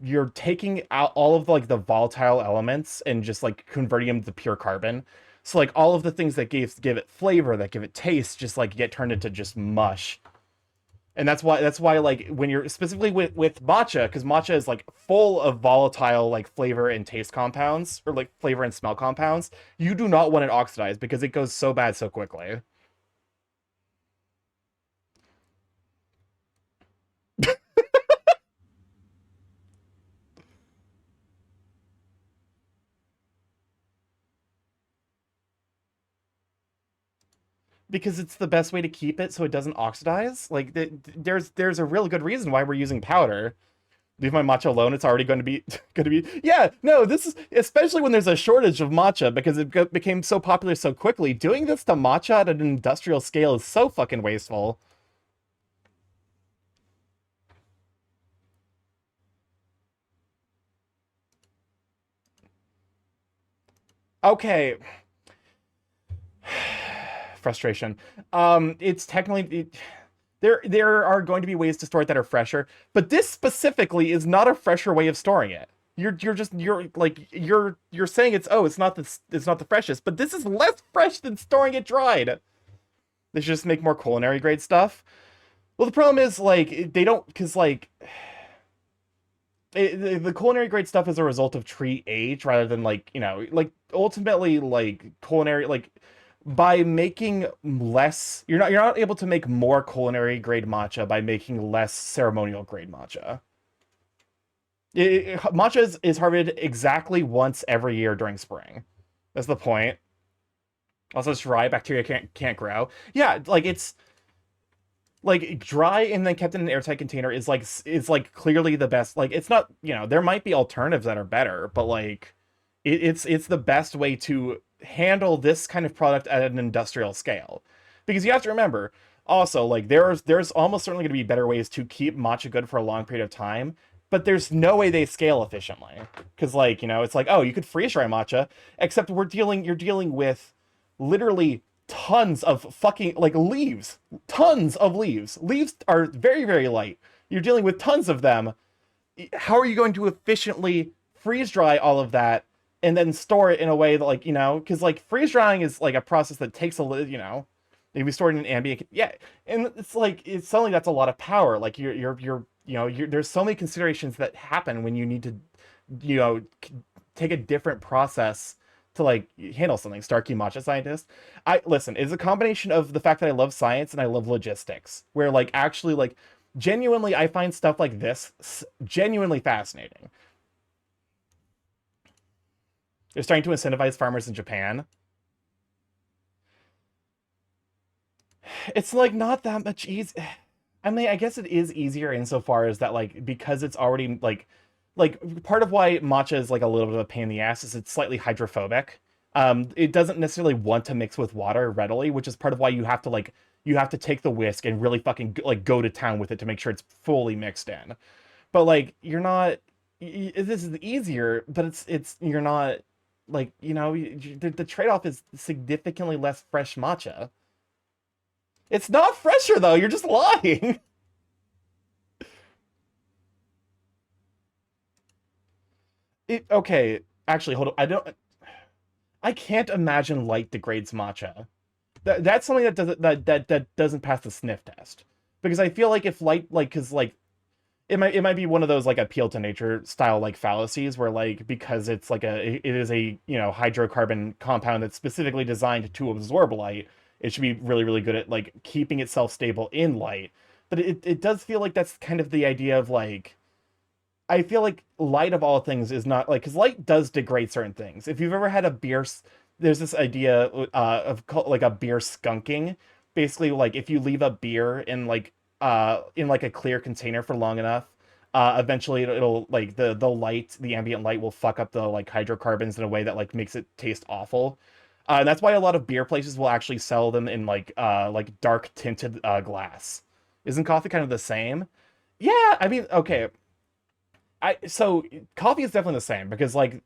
you're taking out all of like the volatile elements and just like converting them to pure carbon. So like all of the things that give it flavor, that give it taste, just like get turned into just mush. And that's why like when you're specifically with matcha, because matcha is like full of volatile like flavor and taste compounds, or like flavor and smell compounds, you do not want it oxidized because it goes so bad so quickly. Because it's the best way to keep it so it doesn't oxidize. Like there's a real good reason why we're using powder. Leave my matcha alone. It's already going to be yeah, no, this is especially when there's a shortage of matcha because it became so popular so quickly. Doing this to matcha at an industrial scale is so fucking wasteful. Okay. frustration. It's technically there are going to be ways to store it that are fresher, but this specifically is not a fresher way of storing it. You're saying it's not the freshest, but this is less fresh than storing it dried. They should just make more culinary grade stuff. Well, the problem is like they don't, because like the culinary grade stuff is a result of tree age rather than like, you know, like ultimately like culinary, like by making less, you're not able to make more culinary grade matcha by making less ceremonial grade matcha. Matcha is harvested exactly once every year during spring. That's the point. Also, it's dry, bacteria can't grow. Yeah, like it's like dry and then kept in an airtight container is like clearly the best. Like it's not, you know, there might be alternatives that are better, but like it's the best way to handle this kind of product at an industrial scale. Because you have to remember also, like there's almost certainly going to be better ways to keep matcha good for a long period of time, but there's no way they scale efficiently. Because like, you know, it's like, oh, you could freeze dry matcha, except you're dealing with literally tons of fucking like leaves. Tons of leaves. Leaves are very, very light. You're dealing with tons of them. How are you going to efficiently freeze dry all of that and then store it in a way that, like, you know, because like freeze drying is like a process that takes you know, maybe stored in an ambient, yeah, and it's like it's suddenly that's a lot of power. Like there's so many considerations that happen when you need to, you know, take a different process to like handle something. Starky matcha scientist. Listen, it's a combination of the fact that I love science and I love logistics, where like actually like genuinely I find stuff like this genuinely fascinating. They're starting to incentivize farmers in Japan. It's like not that much easy. I mean, I guess it is easier insofar as that like because it's already like part of why matcha is like a little bit of a pain in the ass is it's slightly hydrophobic. It doesn't necessarily want to mix with water readily, which is part of why you have to take the whisk and really fucking like go to town with it to make sure it's fully mixed in. But like you're not. This is easier, but you're not like, you know, the trade-off is significantly less fresh matcha. It's not fresher though. You're just lying. Okay, actually, hold on. I can't imagine light degrades matcha. That's something that doesn't pass the sniff test. Because I feel like if light, like, because like it might be one of those like appeal to nature style like fallacies where like because it's like it is a, you know, hydrocarbon compound that's specifically designed to absorb light, it should be really, really good at like keeping itself stable in light. But it does feel like that's kind of the idea of like, I feel like light of all things is not like, because light does degrade certain things. If you've ever had a beer, there's this idea of like a beer skunking. Basically, like if you leave a beer in like a clear container for long enough, eventually it'll like the ambient light will fuck up the like hydrocarbons in a way that like makes it taste awful. And that's why a lot of beer places will actually sell them in like dark tinted glass. Isn't coffee kind of the same? Yeah, I mean, okay. So coffee is definitely the same because like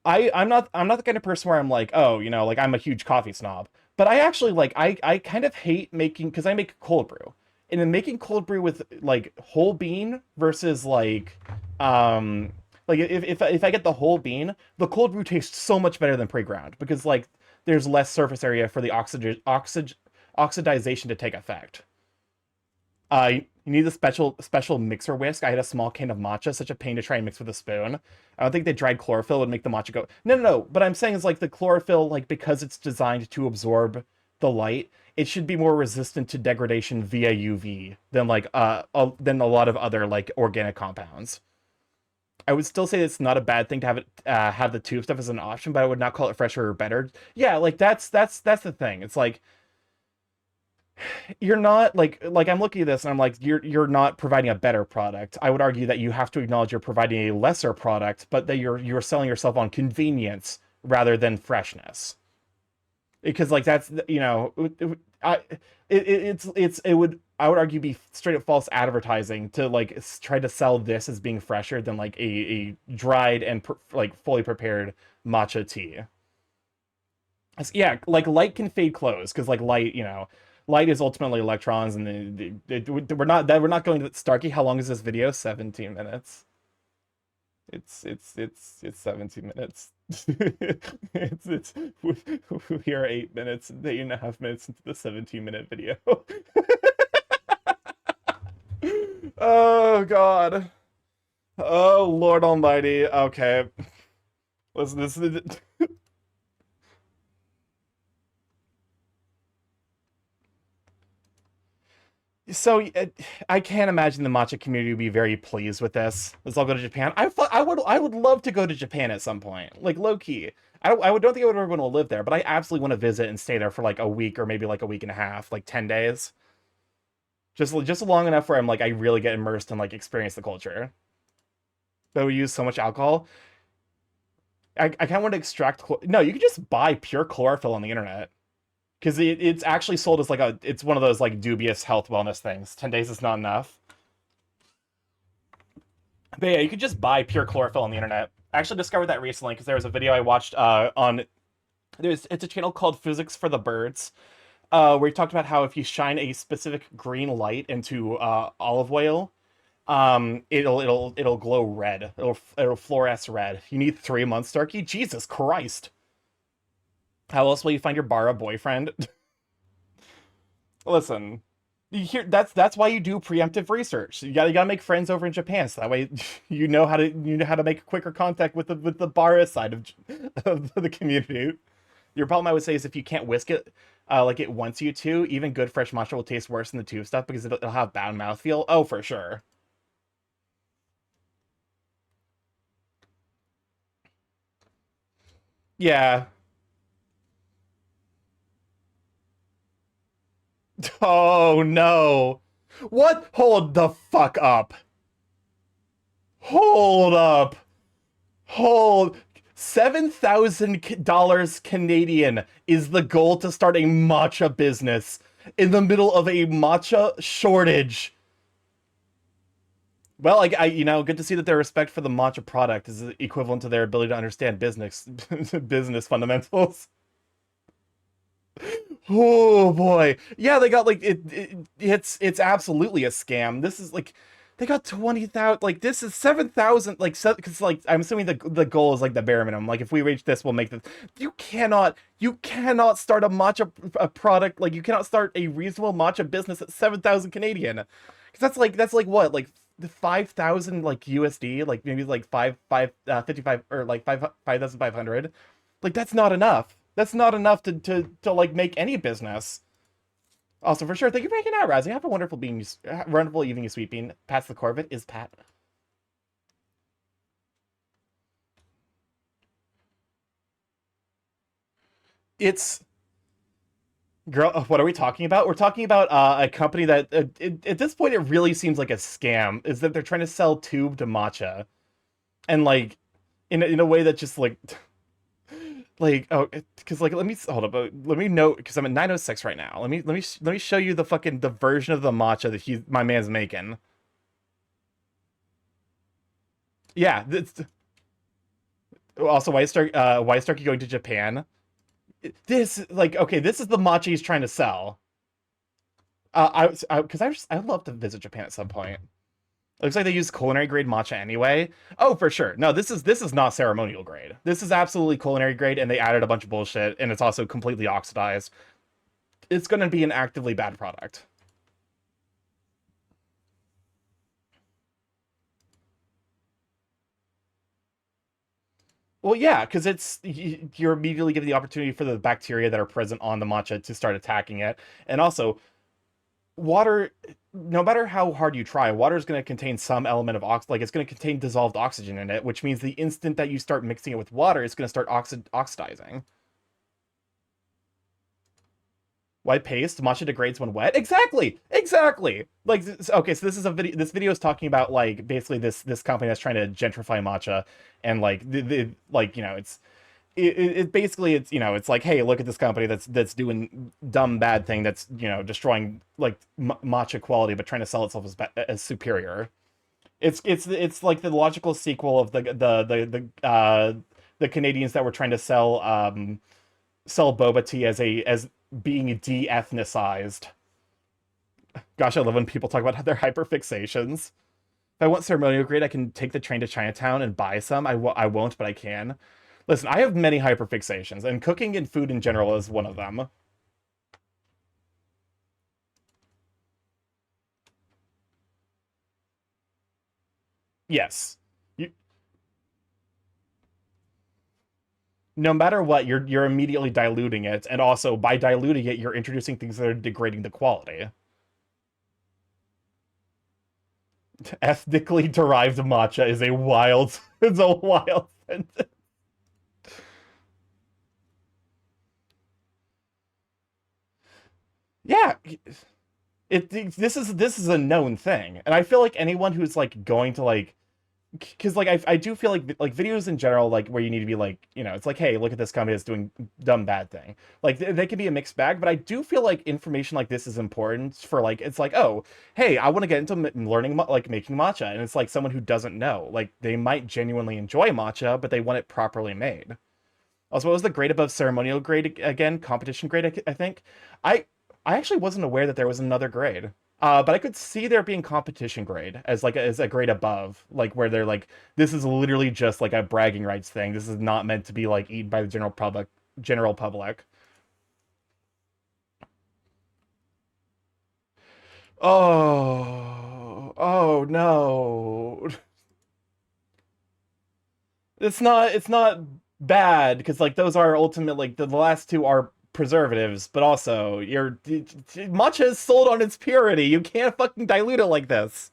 I'm not the kind of person where I'm like, oh, you know, like I'm a huge coffee snob. But I actually like I kind of hate making, because I make cold brew. And then making cold brew with like whole bean versus like if I get the whole bean, the cold brew tastes so much better than pre-ground because like there's less surface area for the oxidization to take effect. You need a special mixer whisk. I had a small can of matcha, such a pain to try and mix with a spoon. I don't think the dried chlorophyll would make the matcha go. No. But I'm saying is like the chlorophyll, like because it's designed to absorb the light, it should be more resistant to degradation via UV than like than a lot of other like organic compounds. I would still say it's not a bad thing to have it have the tube stuff as an option, but I would not call it fresher or better. Yeah, like that's the thing. It's like you're not like I'm looking at this and I'm like you're not providing a better product. I would argue that you have to acknowledge you're providing a lesser product, but that you're selling yourself on convenience rather than freshness. Because like that's, you know, it would, I would argue, be straight up false advertising to like try to sell this as being fresher than like a dried and like fully prepared matcha tea. Yeah, like light can fade close because like light, light is ultimately electrons, and we're not going to Starky. How long is this video? 17 minutes. It's 17 minutes. it's we are 8 minutes, 8.5 minutes into the 17-minute video. Oh God. Oh Lord Almighty. Okay. Listen, this is so I can't imagine the matcha community would be very pleased with this. Let's all go to Japan. I would love to go to Japan at some point, like low key. Don't think I would ever want to live there, but I absolutely want to visit and stay there for like a week or maybe like a week and a half, like 10 days, just long enough where I'm like I really get immersed and like experience the culture. But we use so much alcohol. I kind of want to extract. No, you can just buy pure chlorophyll on the internet. Because it's actually sold as like it's one of those like dubious health wellness things. 10 days is not enough. But yeah, you could just buy pure chlorophyll on the internet. I actually discovered that recently because there was a video I watched it's a channel called Physics for the Birds, where he talked about how if you shine a specific green light into olive oil, it'll glow red. It'll fluoresce red. You need 3 months, Starkey? Jesus Christ. How else will you find your Bara boyfriend? Listen, that's why you do preemptive research. You gotta make friends over in Japan, so that way you know how to make quicker contact with the Bara side of the community. Your problem, I would say, is if you can't whisk it like it wants you to, even good fresh matcha will taste worse than the tube stuff because it'll have bad mouthfeel. Oh, for sure. Yeah. Oh no. What? Hold the fuck up. Hold up. Hold. $7,000 Canadian is the goal to start a matcha business in the middle of a matcha shortage. Well, good to see that their respect for the matcha product is equivalent to their ability to understand business business fundamentals. Oh boy. Yeah, they got like it's absolutely a scam. This is like they got 20,000, like this is 7,000, like because like I'm assuming the goal is like the bare minimum. Like if we reach this, we'll make this. You cannot start a product, like you cannot start a reasonable matcha business at 7,000 Canadian. Because that's like what, like the 5,000 like USD, like maybe like 55 or like 5,500. Like that's not enough. That's not enough to like make any business. Also, for sure, thank you for hanging out, Razzie. Have a wonderful evening, you sweet bean. Pat's the Corvette is Pat. It's girl. What are we talking about? We're talking about a company that at this point it really seems like a scam. Is that they're trying to sell tube to matcha, and like in a way that just like oh because like let me hold up let me note because I'm at 906 right now. Let me show you the version of the matcha that my man's making. Yeah, also why is Starkey going to Japan? This like okay, this is the matcha he's trying to sell. I'd love to visit Japan at some point. It looks like they use culinary grade matcha anyway. Oh, for sure. No, this is not ceremonial grade. This is absolutely culinary grade, and they added a bunch of bullshit, and it's also completely oxidized. It's going to be an actively bad product. Well, yeah, because you're immediately given the opportunity for the bacteria that are present on the matcha to start attacking it, and also water, no matter how hard you try, water is going to contain some element of like it's going to contain dissolved oxygen in it, which means the instant that you start mixing it with water, it's going to start oxidizing. Why paste? Matcha degrades when wet. Exactly. Like, okay, so this is a video. This video is talking about like basically this company that's trying to gentrify matcha, and like the like it basically it's like, hey, look at this company that's doing dumb bad thing that's destroying like matcha quality but trying to sell itself as superior. It's like the logical sequel of the Canadians that were trying to sell sell boba tea as being de-ethnicized. Gosh, I love when people talk about their hyperfixations. If I want ceremonial grade, I can take the train to Chinatown and buy some. I won't, but I can. Listen, I have many hyperfixations, and cooking and food in general is one of them. Yes. You, no matter what, you're immediately diluting it, and also by diluting it, you're introducing things that are degrading the quality. Ethnically derived matcha is a wild, it's a wild sentence. Yeah, this is a known thing, and I feel like anyone who's like going to like, because like I do feel like videos in general, like where you need to be like, it's like, hey, look at this company that's doing dumb bad thing, like they can be a mixed bag, but I do feel like information like this is important for like, it's like, oh, hey, I want to get into learning like making matcha, and it's like someone who doesn't know, like they might genuinely enjoy matcha, but they want it properly made. Also, what was the grade above ceremonial grade again? Competition grade, I think. I I actually wasn't aware that there was another grade. But I could see there being competition grade as like as a grade above, like where they're like, this is literally just like a bragging rights thing. This is not meant to be like eaten by the general public. General public. Oh no. It's not bad because like those are ultimate like the last two are preservatives, but also matcha is sold on its purity. You can't fucking dilute it like this.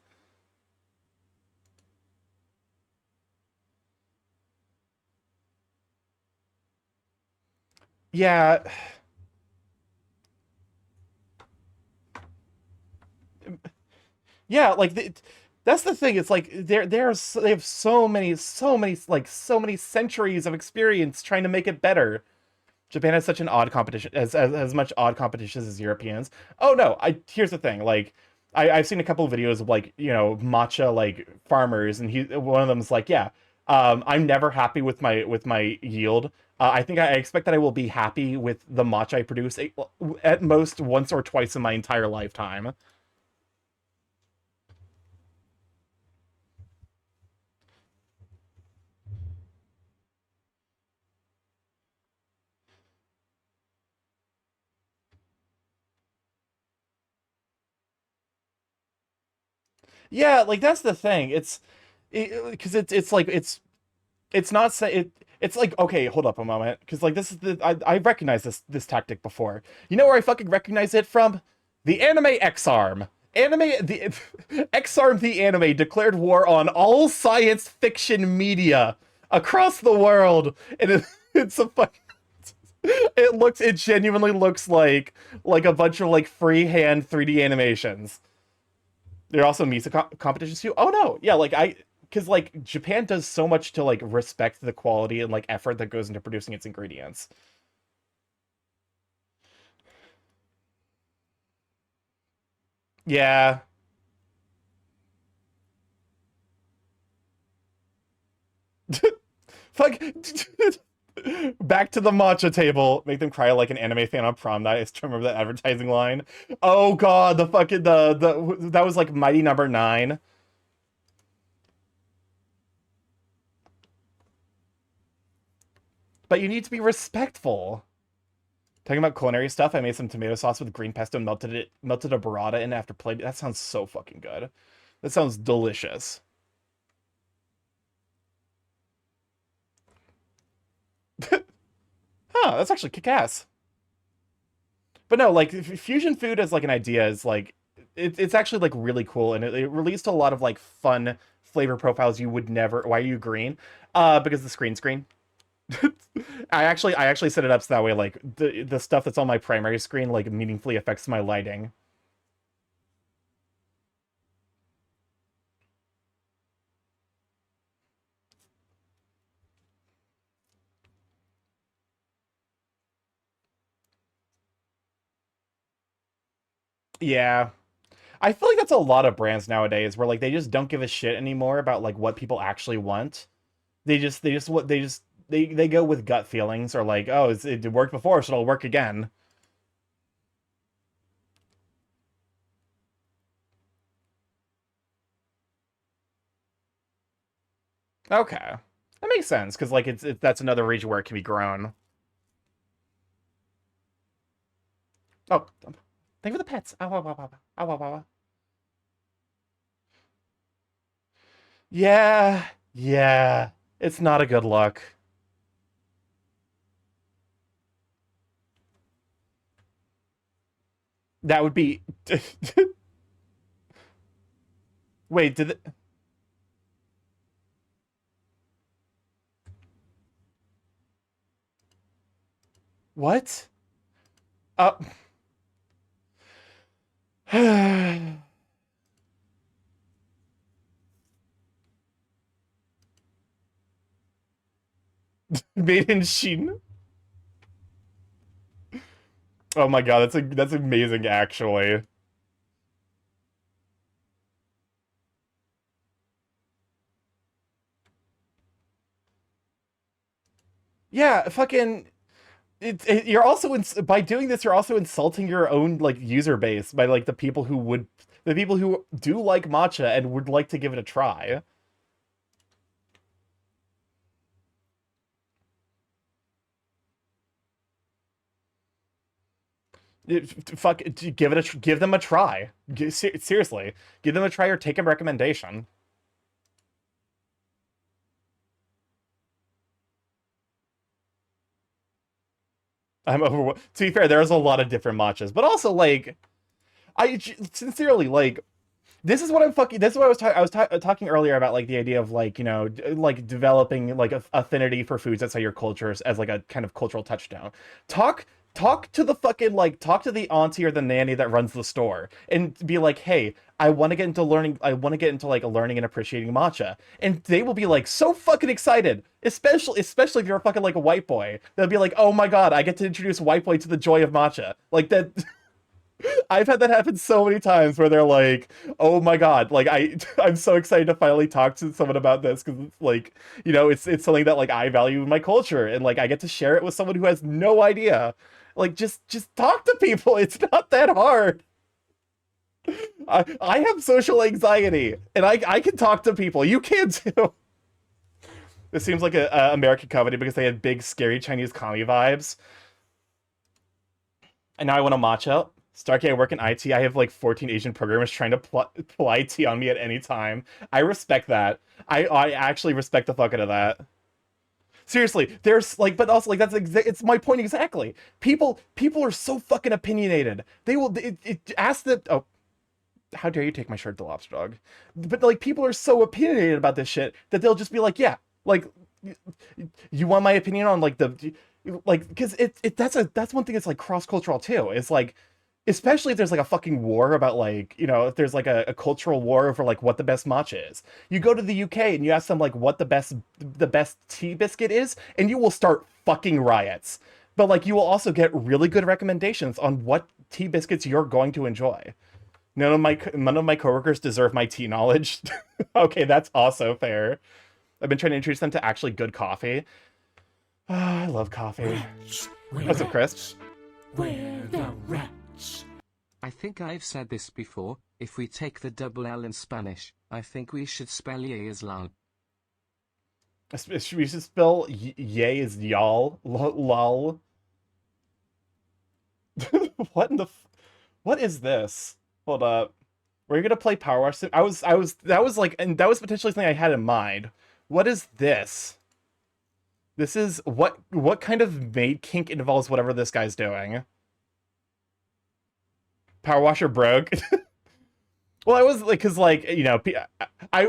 Yeah, yeah, like that's the thing. It's like they have so many centuries of experience trying to make it better. Japan has such an odd competition as much odd competitions as Europeans. Oh no, I here's the thing. Like I've seen a couple of videos of like, matcha like farmers, and one of them is like, yeah, I'm never happy with my yield. I think I expect that I will be happy with the matcha I produce at most once or twice in my entire lifetime. Yeah, like that's the thing. Because it's like it's not say it's like, okay, hold up a moment, because like this is I recognized this tactic before. You know where I fucking recognize it from? The anime X-Arm. The X-Arm the anime declared war on all science fiction media across the world, and it's a fucking it genuinely looks like a bunch of like freehand 3D animations. There are also Misa competitions too. Oh no, yeah, because like Japan does so much to like respect the quality and like effort that goes into producing its ingredients. Yeah, fuck. Back to the matcha table. Make them cry like an anime fan on prom night. I still remember that advertising line. Oh god, the fucking the that was like Mighty Number Nine. But you need to be respectful. Talking about culinary stuff, I made some tomato sauce with green pesto and melted a burrata in after plate. That sounds so fucking good. That sounds delicious. Huh, that's actually kick-ass. But no, like fusion food as like an idea is like it's actually like really cool, and it released a lot of like fun flavor profiles you would never. Why are you green? Because the screen. I actually set it up so that way like the stuff that's on my primary screen like meaningfully affects my lighting. Yeah. I feel like that's a lot of brands nowadays where like they just don't give a shit anymore about like what people actually want. They just what they just they go with gut feelings or like, oh, it worked before, so it'll work again. Okay, that makes sense because like that's another region where it can be grown. Oh, thank you for the pets. Ow, ow, ow, ow, ow, ow, ow, ow. Yeah, yeah, it's not a good look. That would be. Wait, did it... What? Uh. Made in Shin. Oh my god, that's amazing actually. Yeah, fucking you're also by doing this you're also insulting your own like user base by like the people who do like matcha and would like to give it a try. Fuck, give them a try. Seriously, give them a try or take a recommendation. I'm over. To be fair, there's a lot of different matchas, but also like, sincerely like, this is what I'm fucking. This is what I was talking earlier about like the idea of like like developing like affinity for foods outside your cultures as like a kind of cultural touchdown. Talk talk to the fucking like talk to the auntie or the nanny that runs the store and be like, hey, I want to get into learning. I want to get into like learning and appreciating matcha, and they will be like so fucking excited. Especially if you're fucking like a white boy, they'll be like, oh my god, I get to introduce white boy to the joy of matcha. Like that. I've had that happen so many times where they're like, "Oh my god!" Like I'm so excited to finally talk to someone about this because it's like, it's something that like I value in my culture, and like I get to share it with someone who has no idea. Like just talk to people. It's not that hard. I have social anxiety, and I can talk to people. You can too. This seems like a American company because they had big, scary Chinese commie vibes. And now I want a matcha. Starkey, I work in IT. I have like 14 Asian programmers trying to pull IT on me at any time. I respect that. I actually respect the fuck out of that. Seriously, there's like, but also like it's my point exactly. People are so fucking opinionated. They will ask the oh, how dare you take my shirt to Lobster Dog? But like people are so opinionated about this shit that they'll just be like, yeah, like you want my opinion on like the like because that's one thing that's like cross cultural too. It's like especially if there's like a fucking war about like if there's like a cultural war over like what the best matcha is. You go to the UK and you ask them like what the best tea biscuit is, and you will start fucking riots. But like you will also get really good recommendations on what tea biscuits you're going to enjoy. None of my coworkers deserve my tea knowledge. Okay, that's also fair. I've been trying to introduce them to actually good coffee. I love coffee. Rats. What's up, Chris? Where the rats? I think I've said this before, if we take the double L in Spanish, I think we should spell ye as lal. We should spell yay as y'all. Lol. What in the... What is this? Hold up. Were you gonna play Power Wash? That was like, and that was potentially something I had in mind. What is this? This is what kind of maid kink involves whatever this guy's doing? Power washer broke. Well, I was like, because like I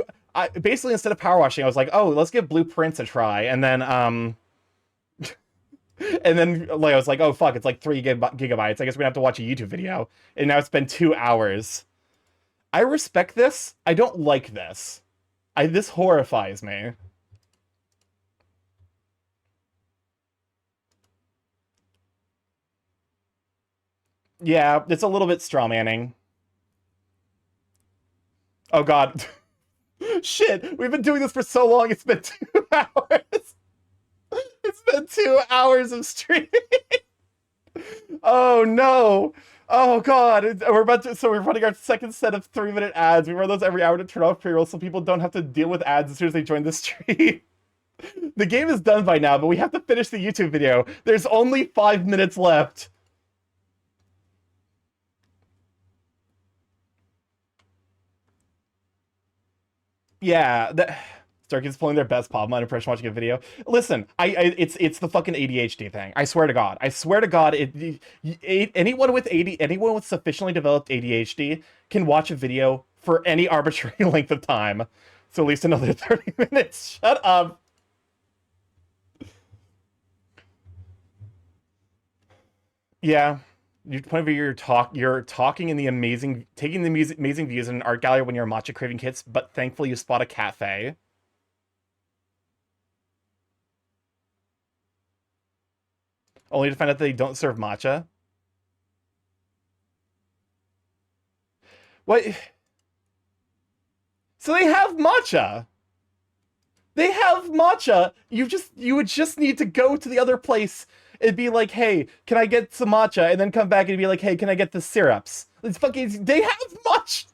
basically instead of power washing, I was like, oh, let's give Blueprints a try, and then and then like I was like, oh fuck, it's like 3 gigabytes. I guess we're gonna have to watch a YouTube video, and now it's been 2 hours. I respect this. I don't like this. This horrifies me. Yeah, it's a little bit strawmanning. Oh god. Shit, we've been doing this for so long, it's been 2 hours. It's been 2 hours of streaming. Oh no. Oh god. We're running our second set of 3-minute ads. We run those every hour to turn off pre-roll so people don't have to deal with ads as soon as they join the stream. The game is done by now, but we have to finish the YouTube video. There's only 5 minutes left. Yeah, Starky's pulling their best Pokemon impression watching a video. Listen, it's the fucking ADHD thing. I swear to God. I swear to God. Anyone with sufficiently developed ADHD can watch a video for any arbitrary length of time. So at least another 30 minutes. Shut up. Yeah. Point of view, you're talking in the taking the amazing views in an art gallery when you're matcha craving kits, but thankfully you spot a cafe. Only to find out that they don't serve matcha. What? So they have matcha. They have matcha. You would just need to go to the other place and be like, hey, can I get some matcha? And then come back and be like, hey, can I get the syrups? It's fucking, they have matcha.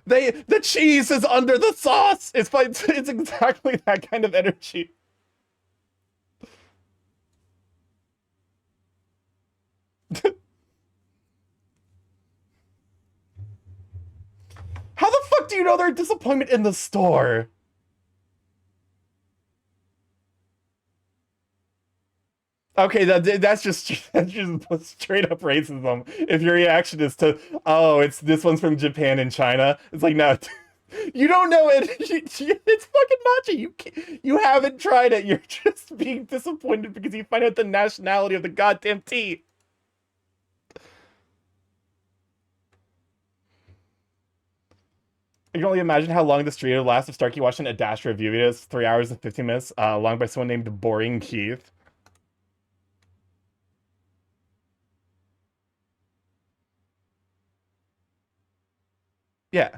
The cheese is under the sauce. It's exactly that kind of energy. How the fuck do you know their disappointment in the store? Okay, that's just straight up racism. If your reaction is to, oh, this one's from Japan and China, it's like, no, you don't know it. It's fucking matcha. You haven't tried it. You're just being disappointed because you find out the nationality of the goddamn tea. I can only imagine how long the stream would last if Starky watched an Adash review videos 3 hours and 15 minutes, long by someone named Boring Keith. Yeah.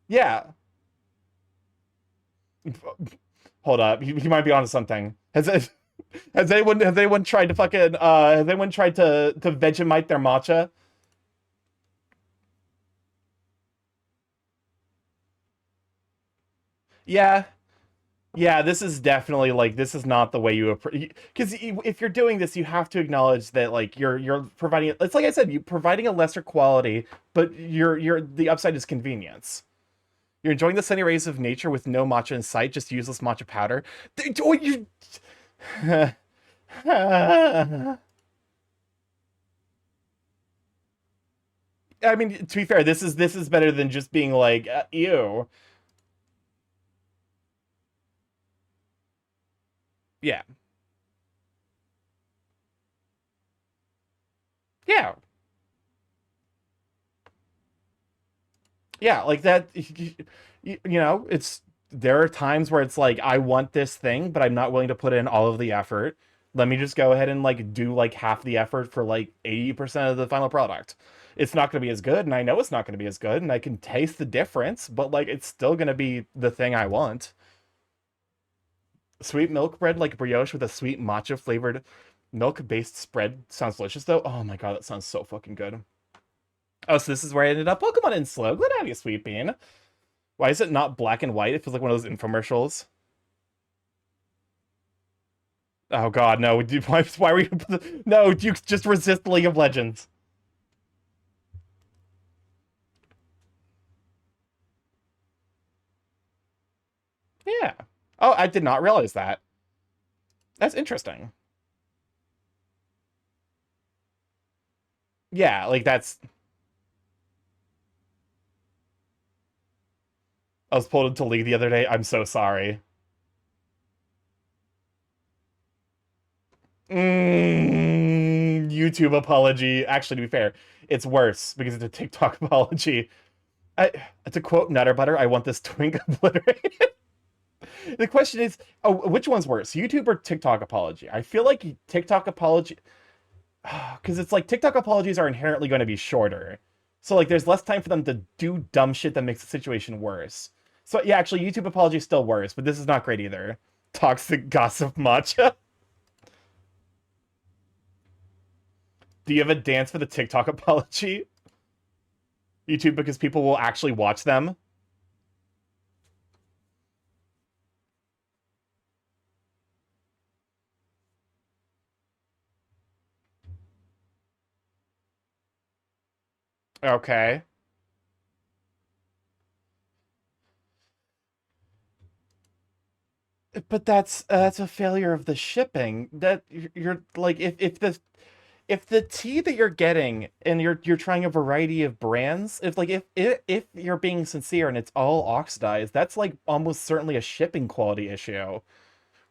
Yeah. Hold up. He might be onto something. Has anyone tried to fucking has anyone tried to Vegemite their matcha? Yeah. Yeah, this is definitely like, this is not the way you approach, because if you're doing this, you have to acknowledge that like you're providing, it's like I said, you're providing a lesser quality, but the upside is convenience. You're enjoying the sunny rays of nature with no matcha in sight, just useless matcha powder. Oh, you. I mean, to be fair, this is better than just being like, ew. Yeah. Yeah. Yeah, like that, you know, there are times where it's like, I want this thing, but I'm not willing to put in all of the effort. Let me just go ahead and like do like half the effort for like 80% of the final product. It's not going to be as good, and I know it's not going to be as good, and I can taste the difference, but like it's still going to be the thing I want. Sweet milk bread like brioche with a sweet matcha flavored milk-based spread sounds delicious though. Oh my god, that sounds so fucking good. Oh, so this is where I ended up. Pokemon in slow. Good to have you, Sweet Bean. Why is it not black and white? It feels like one of those infomercials. Oh god, no. Why were you... No, you just resist League of Legends. Yeah. Oh, I did not realize that. That's interesting. Yeah, like that's... I was pulled into League the other day. I'm so sorry. YouTube apology. Actually, to be fair, it's worse because it's a TikTok apology. To quote Nutter Butter, I want this twink obliterated. The question is, oh, which one's worse, YouTube or TikTok apology? I feel like TikTok apology... because it's like TikTok apologies are inherently going to be shorter. So like there's less time for them to do dumb shit that makes the situation worse. So yeah, actually YouTube apology is still worse, but this is not great either. Toxic gossip matcha. Do you have a dance for the TikTok apology? YouTube, because people will actually watch them. Okay. But that's a failure of the shipping. That you're like if the tea that you're getting and you're trying a variety of brands, if you're being sincere and it's all oxidized, that's like almost certainly a shipping quality issue.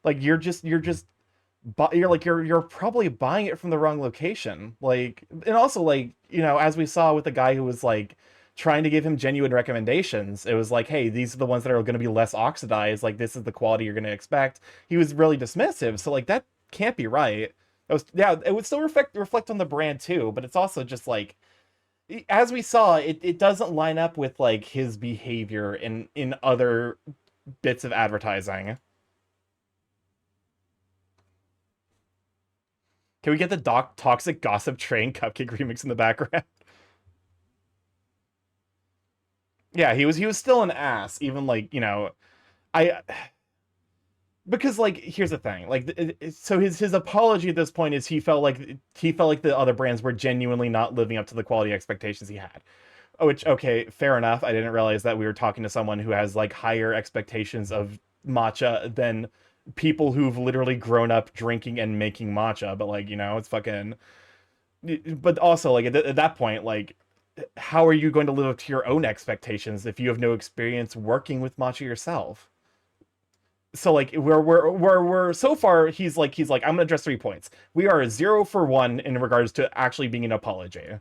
Like you're just you're probably buying it from the wrong location. Like, and also like, as we saw with the guy who was like trying to give him genuine recommendations, it was like, hey, these are the ones that are going to be less oxidized, like this is the quality you're going to expect. He was really dismissive, so like that can't be right. It was, yeah, it would still reflect on the brand too, but it's also just like, as we saw, it doesn't line up with like his behavior in other bits of advertising. Can we get the toxic gossip train cupcake remix in the background? Yeah, he was still an ass, even like, I because like here's the thing, like so his apology at this point is he felt like the other brands were genuinely not living up to the quality expectations he had. Which, okay, fair enough. I didn't realize that we were talking to someone who has like higher expectations of matcha than people who've literally grown up drinking and making matcha, but like, it's fucking, but also like at that point, like how are you going to live up to your own expectations if you have no experience working with matcha yourself? So like we're so far he's like I'm gonna address 3 points. We are 0 for 1 in regards to actually being an apology.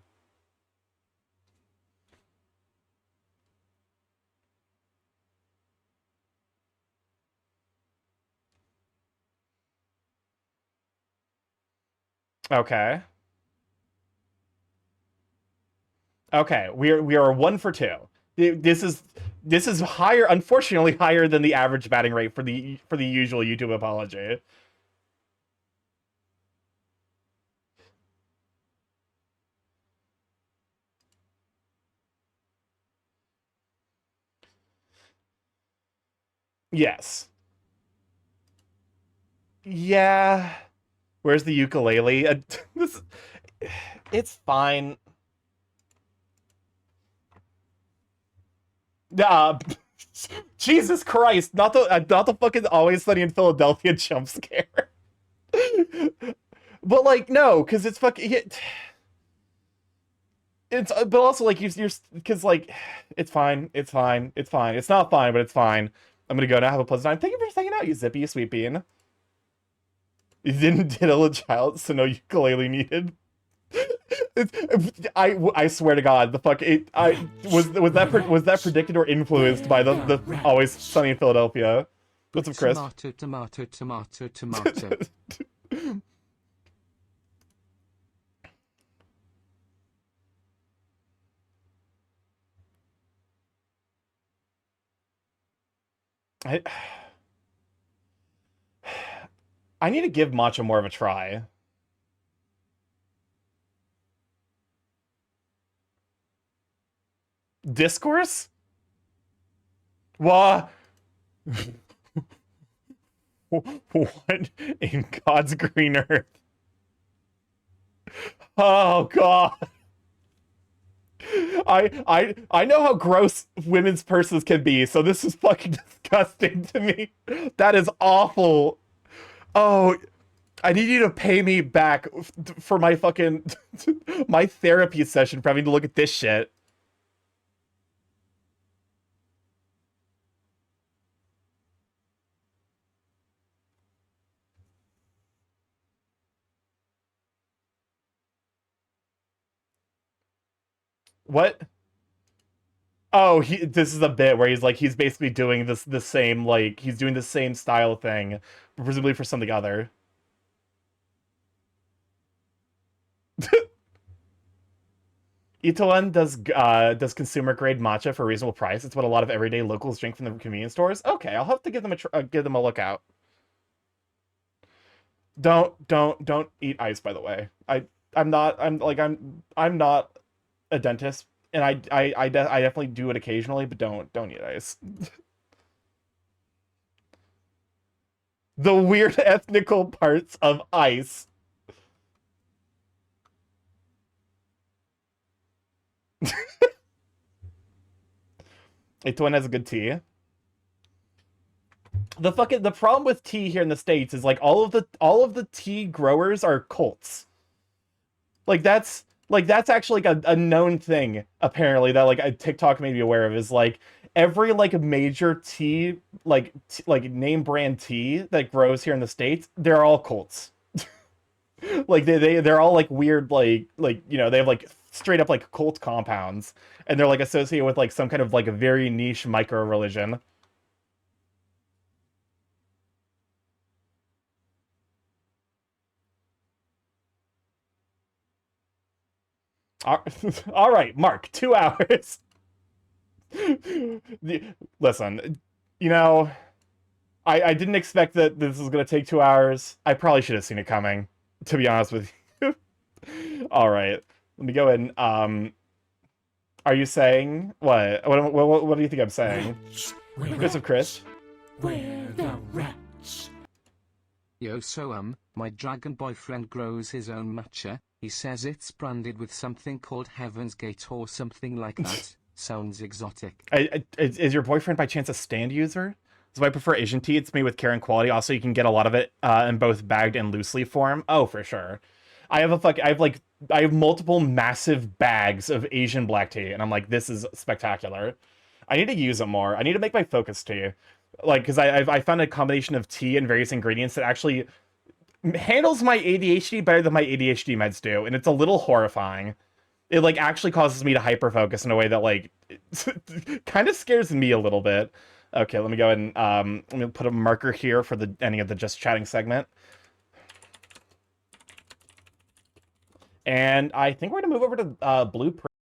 Okay. Okay, we are 1 for 2. This is higher, unfortunately higher than the average batting rate for the usual YouTube apology. Yes. Yeah. Where's the ukulele? This, it's fine. Uh, Jesus Christ! Not the fucking Always Sunny in Philadelphia jump scare. But like no, because it's fucking it's but also like you're because like it's not fine, but it's fine. I'm gonna go now. Have a pleasant time. Thank you for hanging out, you zippy, you sweet bean. You didn't diddle a child, so no ukulele needed. I swear to God, the fuck it I was that predicted or influenced by the Always Sunny in Philadelphia? What's up, Chris? Tomato, tomato, tomato, tomato. I I need to give matcha more of a try. Discourse? What? What in God's green earth? Oh God. I know how gross women's purses can be, so this is fucking disgusting to me. That is awful. Oh, I need you to pay me back for my fucking my therapy session for having to look at this shit. What? Oh, this is a bit where he's basically doing the same, like he's doing the same style thing, presumably for something other. Itoen does consumer grade matcha for a reasonable price. It's what a lot of everyday locals drink from the convenience stores. Okay, I'll have to give them a look out. Don't eat ice, by the way. I'm not a dentist, and I definitely do it occasionally, but don't eat ice. The weird ethnical parts of ice. Itoen has a good tea. The problem with tea here in the States is like all of the tea growers are cults. That's actually like a known thing apparently that like a TikTok made me aware of is like every like major tea like name brand tea that grows here in the States, they're all cults. Like they're all like weird you know, they have like straight up like cult compounds and they're like associated with like some kind of like a very niche micro religion. All right, Mark, 2 hours. Listen, you know, I didn't expect that this was going to take 2 hours. I probably should have seen it coming, to be honest with you. All right, let me go in. Are you saying what? What do you think I'm saying? Chris of Chris. Where the rats? Yo, so my dragon boyfriend grows his own matcha. He says it's branded with something called Heaven's Gate or something like that. Sounds exotic. Is your boyfriend by chance a stand user? So I prefer Asian tea. It's made with care and quality. Also, you can get a lot of it in both bagged and loose leaf form. Oh, for sure. I have multiple massive bags of Asian black tea, and I'm like, this is spectacular. I need to use it more. I need to make my focus tea, like, because I found a combination of tea and various ingredients that actually handles my ADHD better than my ADHD meds do, and it's a little horrifying. It like actually causes me to hyperfocus in a way that like kind of scares me a little bit. Okay, let me go ahead and let me put a marker here for the ending of the just chatting segment. And I think we're gonna move over to Blueprint.